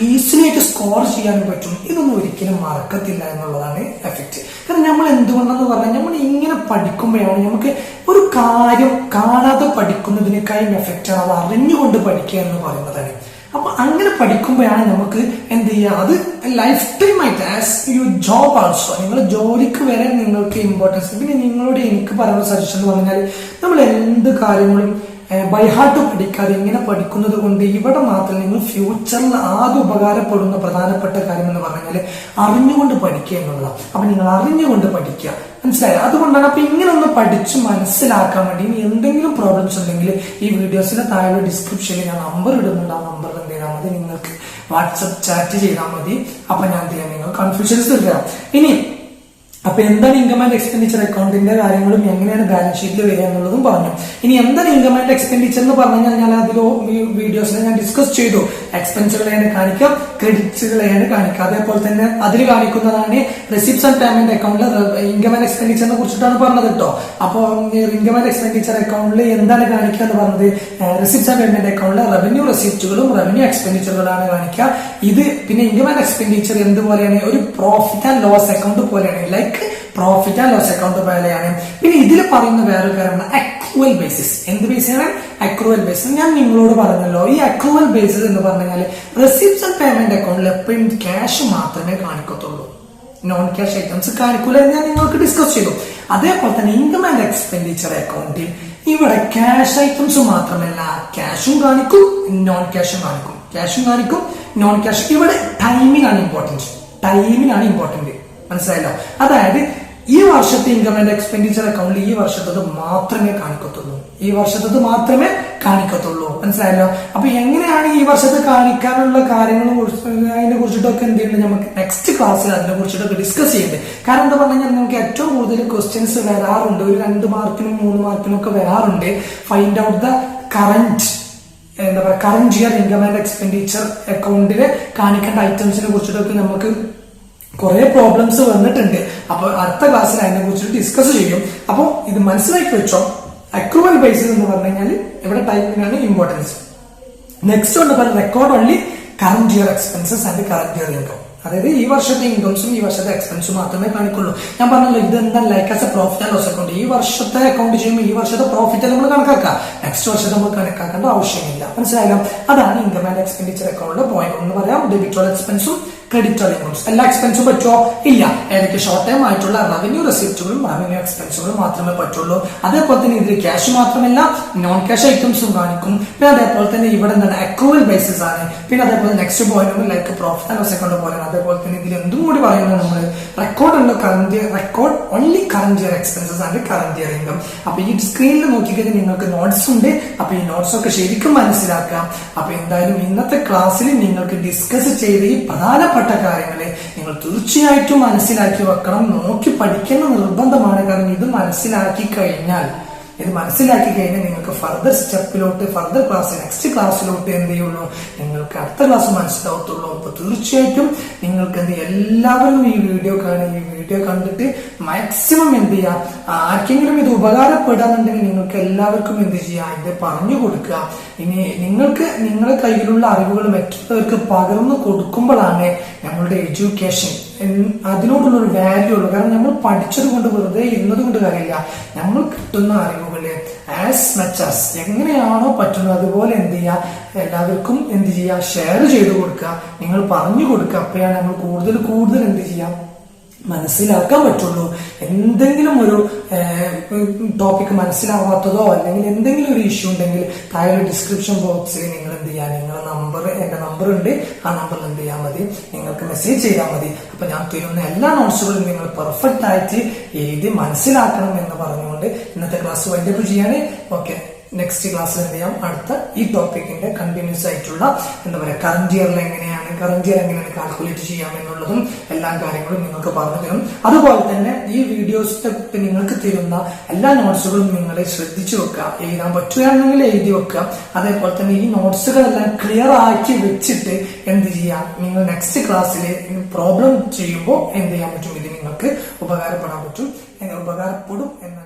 ഈസിലി ആയിട്ട് സ്കോർ ചെയ്യാൻ പറ്റും. ഇതൊന്നും ഒരിക്കലും മറക്കത്തില്ല എന്നുള്ളതാണ് എഫക്റ്റ്. കാരണം നമ്മൾ എന്തുകൊണ്ടെന്ന് പറഞ്ഞാൽ നമ്മൾ ഇങ്ങനെ പഠിക്കുമ്പോഴാണ് നമുക്ക് ഒരു കാര്യം കാണാതെ പഠിക്കുന്നതിനേക്കാളും എഫക്റ്റ് ആണ് അത് അറിഞ്ഞുകൊണ്ട് പഠിക്കുക എന്ന് പറയുന്നതാണ്. അപ്പൊ അങ്ങനെ പഠിക്കുമ്പോഴാണ് നമുക്ക് എന്ത് ചെയ്യുക, അത് ലൈഫ് ടൈം ആയിട്ട് ആസ് യു ജോബ് ആൾസോ, നിങ്ങൾ ജോലിക്ക് വരെ നിങ്ങൾക്ക് ഇമ്പോർട്ടൻസ്. പിന്നെ നിങ്ങളോട് എനിക്ക് പറയുന്ന സജഷൻ എന്ന് പറഞ്ഞാൽ നമ്മൾ എന്ത് കാര്യങ്ങളും ബൈ ഹാർട്ട് പഠിക്കാതെ ഇങ്ങനെ പഠിക്കുന്നത് കൊണ്ട് ഇവിടെ മാത്രം നിങ്ങൾ ഫ്യൂച്ചറിൽ ആദ്യം ഉപകാരപ്പെടുന്ന പ്രധാനപ്പെട്ട കാര്യം എന്ന് പറഞ്ഞാൽ അറിഞ്ഞുകൊണ്ട് പഠിക്കുക എന്നുള്ളതാണ്. അപ്പൊ നിങ്ങൾ അറിഞ്ഞുകൊണ്ട് പഠിക്കുക, മനസ്സിലായോ? അതുകൊണ്ടാണ്. അപ്പൊ ഇങ്ങനെ ഒന്ന് പഠിച്ച് മനസ്സിലാക്കാൻ വേണ്ടി ഇനി എന്തെങ്കിലും പ്രോബ്ലംസ് ഉണ്ടെങ്കിൽ ഈ വീഡിയോസിന്റെ താഴെ ഡിസ്ക്രിപ്ഷനിൽ ഞാൻ നമ്പർ ഇടുന്നുണ്ട്. ആ നമ്പറിൽ എന്ത് ചെയ്താൽ മതി, നിങ്ങൾക്ക് വാട്സപ്പ് ചാറ്റ് ചെയ്താൽ മതി. അപ്പൊ ഞാൻ എന്ത് ചെയ്യാം, നിങ്ങൾ കൺഫ്യൂഷൻസ് തരാം. ഇനി അപ്പൊ എന്താണ് ഇൻകം ആൻഡ് എക്സ്പെൻഡിച്ചർ അക്കൗണ്ടിന്റെ കാര്യങ്ങളും എങ്ങനെയാണ് ബാലൻസ് ഷീറ്റിൽ വരിക എന്നുള്ളതും പറഞ്ഞു. ഇനി എന്താണ് ഇൻകം ആൻഡ് എക്സ്പെൻഡിച്ചർ എന്ന് പറഞ്ഞു കഴിഞ്ഞാൽ ഞാൻ അതിലോ വീഡിയോസിൽ ഞാൻ ഡിസ്കസ് ചെയ്തു. എക്സ്പെൻസുകളെയാണ് കാണിക്കാം, ക്രെഡിറ്റ്സുകളെയാണ് കാണിക്കുക. അതേപോലെ തന്നെ അതിൽ കാണിക്കുന്നതാണ് റെസിപ്റ്റ്സ് ആൻഡ് പേയ്മെന്റ് അക്കൗണ്ടിൽ ഇൻകം ആൻഡ് എക്സ്പെൻഡിച്ചറിനെ കുറിച്ചിട്ടാണ് പറഞ്ഞത് കേട്ടോ. അപ്പൊ ഇൻകം ആൻഡ് എക്സ്പെൻഡിച്ചർ അക്കൗണ്ടിൽ എന്താണ് കാണിക്കുക എന്ന് പറഞ്ഞത്, റെസിപ്റ്റ്സ് ആൻഡ് പേയ്മെന്റ് അക്കൗണ്ടിൽ റവന്യൂ റെസിപ്റ്റുകളും റവന്യൂ എക്സ്പെൻഡിച്ചറുകളാണ് കാണിക്കുക. ഇത് പിന്നെ ഇൻകം ആൻഡ് എക്സ്പെൻഡിച്ചർ എന്തുപോലെയാണ്? ഒരു പ്രോഫിറ്റ് ആൻഡ് ലോസ് അക്കൗണ്ട് പോലെയാണ്, like profit and loss account പോലെയാണ്. പിന്നെ ഇതിൽ പറയുന്ന വേറൊരു കാര്യമാണ് അക്രൂവൽ ബേസിസ്. എന്ത് ബേസാണ്? Accrual basis. ഞാൻ നിങ്ങളോട് പറഞ്ഞല്ലോ, ഈ അക്രൂവൽ ബേസിസ് എന്ന് പറഞ്ഞാൽ റെസിപ്റ്റ്സ് ആൻഡ് പേയ്മെന്റ് അക്കൗണ്ടിൽ എപ്പോഴും ക്യാഷ് മാത്രമേ കാണിക്കത്തുള്ളൂ, നോൺ ക്യാഷ് ഐറ്റംസ് കാണിക്കൂല എന്ന് ഞാൻ നിങ്ങൾക്ക് ഡിസ്കസ് ചെയ്തു. അതേപോലെ തന്നെ ഇൻകം ആൻഡ് എക്സ്പെൻഡിച്ചർ അക്കൗണ്ടിൽ ഇവിടെ ക്യാഷ് ഐറ്റംസ് മാത്രമല്ല, ക്യാഷും കാണിക്കും നോൺ ക്യാഷും കാണിക്കും, ക്യാഷും കാണിക്കും നോൺ ക്യാഷ്. ഇവിടെ ടൈമിനാണ് ഇമ്പോർട്ടൻറ്റ്, ടൈമിനാണ് ഇമ്പോർട്ടന്റ്. മനസ്സിലായല്ലോ? അതായത് ഈ വർഷത്തെ ഇൻകം ആൻഡ് എക്സ്പെൻഡിച്ചർ അക്കൗണ്ടിൽ ഈ വർഷത്തത് മാത്രമേ കാണിക്കത്തുള്ളൂ, ഈ വർഷത്തത് മാത്രമേ കാണിക്കത്തുള്ളൂ. മനസ്സിലായല്ലോ? അപ്പൊ എങ്ങനെയാണ് ഈ വർഷത്തെ കാണിക്കാനുള്ള കാര്യങ്ങളെ അതിനെ കുറിച്ചിട്ടൊക്കെ എന്ത് ചെയ്യുന്നത്, നമുക്ക് നെക്സ്റ്റ് ക്ലാസ്സിൽ അതിനെ കുറിച്ചിട്ടൊക്കെ ഡിസ്കസ് ചെയ്യുന്നുണ്ട്. കാരണം എന്താ പറഞ്ഞാൽ നമുക്ക് ഏറ്റവും കൂടുതൽ ക്വസ്റ്റ്യൻസ് വരാറുണ്ട്, ഒരു 2 മാർക്കിനും 3 മാർക്കിനും ഒക്കെ വരാറുണ്ട്. ഫൈൻഡ് ഔട്ട് ദ കറന്റ് എന്താ പറയുക, current year income and expenditure അക്കൗണ്ടില് കാണിക്കേണ്ട ഐറ്റംസിനെ കുറിച്ചിട്ടൊക്കെ നമുക്ക് കുറെ പ്രോബ്ലംസ് വന്നിട്ടുണ്ട്. അപ്പൊ അടുത്ത ക്ലാസ്സിൽ അതിനെ കുറിച്ച് ഡിസ്കസ് ചെയ്യും. അപ്പൊ ഇത് മനസ്സിലാക്കി വെച്ചോ. അക്രൂവൽ ബേസിസ് എന്ന് പറഞ്ഞു കഴിഞ്ഞാൽ ഇവിടെ ടൈമിനാണ് ഇമ്പോർട്ടൻസ്. നെക്സ്റ്റ് ഉണ്ട് പറഞ്ഞ record only current year expenses and current year income. അതായത് ഈ വർഷത്തെ ഇൻകംസും ഈ വർഷത്തെ എക്സ്പെൻസും മാത്രമേ കാണിക്കുള്ളൂ. ഞാൻ പറഞ്ഞല്ലോ, ഇത് എന്താ like as a profit and loss account. ഈ വർഷത്തെ അക്കൗണ്ട് ചെയ്യുമ്പോൾ ഈ വർഷത്തെ പ്രോഫിറ്റ് നമ്മൾ കണക്കാക്കാം, നെക്സ്റ്റ് വർഷത്തെ നമ്മൾ കണക്കാക്കേണ്ട ആവശ്യമില്ല. മനസ്സിലായാലും? അതാണ് ഇൻകം ആൻഡ് എക്സ്പെൻഡിച്ചർ അക്കൗണ്ടിന്റെ പോയിന്റ്. ഒന്ന് പറയാം, ഡെബിറ്റ് ഓൾ എക്സ്പെൻസും ക്രെഡിറ്റർ ഇൻകംസ്. എല്ലാ എക്സ്പെൻസും പറ്റുമോ? ഇല്ല. ഏതൊക്കെ ഷോർട്ട് ടൈം ആയിട്ടുള്ള റവന്യൂ റെസിപ്റ്റുകളും റവന്യൂ എക്സ്പെൻസുകളും മാത്രമേ പറ്റുള്ളൂ. അതേപോലെ തന്നെ ഇതിൽ ക്യാഷ് മാത്രമല്ല നോൺ ക്യാഷ് ഐറ്റംസും കാണിക്കും. പിന്നെ അതേപോലെ തന്നെ ഇവിടെ എന്താണ് അക്രൂവൽ ബേസിസ് ആണ്. പിന്നെ അതേപോലെ next point like profit and loss account പോലെ. അതേപോലെ തന്നെ ഇതിൽ എന്തും കൂടി പറയുന്നത് നമ്മൾ record only current year expenses and current year income. അപ്പൊ ഈ സ്ക്രീനിൽ നോക്കിക്കഴിഞ്ഞാൽ നിങ്ങൾക്ക് നോട്ട്സ് ഉണ്ട്. അപ്പൊ ഈ നോട്ട്സ് ഒക്കെ ശരിക്കും മനസ്സിലാക്കാം. അപ്പൊ എന്തായാലും ഇന്നത്തെ ക്ലാസ്സിൽ നിങ്ങൾക്ക് ഡിസ്കസ് ചെയ്ത ഈ പ്രധാനപ്പെട്ട കാര്യങ്ങളെ നിങ്ങൾ തീർച്ചയായിട്ടും മനസ്സിലാക്കി വെക്കണം. നോക്കി പഠിക്കുന്ന നിർബന്ധമാണ്. കാരണം ഇത് മനസ്സിലാക്കി കഴിഞ്ഞാൽ നിങ്ങൾക്ക് ഫർദർ സ്റ്റെപ്പിലോട്ട് ഫർദർ ക്ലാസ് നെക്സ്റ്റ് ക്ലാസ്സിലോട്ട് എന്ത് ചെയ്യുള്ളൂ, നിങ്ങൾക്ക് അടുത്ത ക്ലാസ് മനസ്സിലാവത്തുള്ളൂ. അപ്പൊ തീർച്ചയായിട്ടും നിങ്ങൾക്ക് എല്ലാവരും ഈ വീഡിയോ കണ്ടിട്ട് മാക്സിമം എന്ത് ചെയ്യാം, ആർക്കെങ്കിലും ഇത് ഉപകാരപ്പെടാന്നുണ്ടെങ്കിൽ നിങ്ങൾക്ക് എല്ലാവർക്കും എന്ത് ചെയ്യാം, ഇത് പറഞ്ഞു കൊടുക്കുക. ഇനി നിങ്ങളുടെ കയ്യിലുള്ള അറിവുകൾ മറ്റുള്ളവർക്ക് പകർന്നു കൊടുക്കുമ്പോഴാണ് നമ്മളുടെ എഡ്യൂക്കേഷൻ അതിനോടുള്ളൊരു വാല്യൂ ഉള്ളു. കാരണം നമ്മൾ പഠിച്ചത് കൊണ്ട് വെറുതെ ഇരുന്നത് കൊണ്ട് കാര്യമില്ല. നമ്മൾ കിട്ടുന്ന അറിവുകള് ആസ് മച്ച് ആസ് എങ്ങനെയാണോ പറ്റുന്നത് അതുപോലെ എന്ത് ചെയ്യുക, എല്ലാവർക്കും എന്ത് ചെയ്യുക, ഷെയർ ചെയ്ത് കൊടുക്കുക, നിങ്ങൾ പറഞ്ഞു കൊടുക്കുക. അപ്പോഴാണ് നമ്മൾ കൂടുതൽ എന്ത് ചെയ്യാം, മനസ്സിലാക്കാൻ പറ്റുള്ളൂ. എന്തെങ്കിലും ഒരു ടോപ്പിക് മനസ്സിലാവാത്തതോ അല്ലെങ്കിൽ എന്തെങ്കിലും ഒരു ഇഷ്യൂ ഉണ്ടെങ്കിൽ താഴെ ഡിസ്ക്രിപ്ഷൻ ബോക്സിൽ നിങ്ങൾ എന്ത് ചെയ്യാം, എന്റെ നമ്പർ ഉണ്ട്. ആ നമ്പറിൽ എന്ത് ചെയ്യാൻ മതി, നിങ്ങൾക്ക് മെസ്സേജ് ചെയ്താൽ മതി. അപ്പൊ ഞാൻ തരുന്ന എല്ലാ നോട്ട്സുകളും നിങ്ങൾ പെർഫെക്റ്റ് ആയിട്ട് എഴുതി മനസ്സിലാക്കണം എന്ന് പറഞ്ഞുകൊണ്ട് ഇന്നത്തെ ക്ലാസ് വൈൻഡപ്പ് ചെയ്യാണ്. ഓക്കെ, നെക്സ്റ്റ് ക്ലാസ്സിൽ എന്ത് ചെയ്യാം, അടുത്ത ഈ ടോപ്പിക്കിന്റെ കണ്ടിന്യൂസ് ആയിട്ടുള്ള എന്താ പറയുക കറന്റ് ഇയർ എങ്ങനെയാണ് കാൽക്കുലേറ്റ് ചെയ്യാം എന്നുള്ളതും എല്ലാ കാര്യങ്ങളും നിങ്ങൾക്ക് പറഞ്ഞു തരും. അതുപോലെ തന്നെ ഈ വീഡിയോസ് നിങ്ങൾക്ക് തരുന്ന എല്ലാ നോട്ട്സുകളും നിങ്ങൾ ശ്രദ്ധിച്ചു വെക്കുക. എഴുതാൻ പറ്റുകയാണെങ്കിൽ എഴുതി വെക്കുക. അതേപോലെ തന്നെ ഈ നോട്ട്സുകളെല്ലാം ക്ലിയർ ആക്കി വെച്ചിട്ട് എന്ത് ചെയ്യാം, നിങ്ങൾ നെക്സ്റ്റ് ക്ലാസ്സിൽ പ്രോബ്ലം ചെയ്യുമ്പോൾ എന്ത് ചെയ്യാൻ പറ്റും, ഇത് നിങ്ങൾക്ക് ഉപകാരപ്പെടാൻ പറ്റും, ഉപകാരപ്പെടും എന്ന്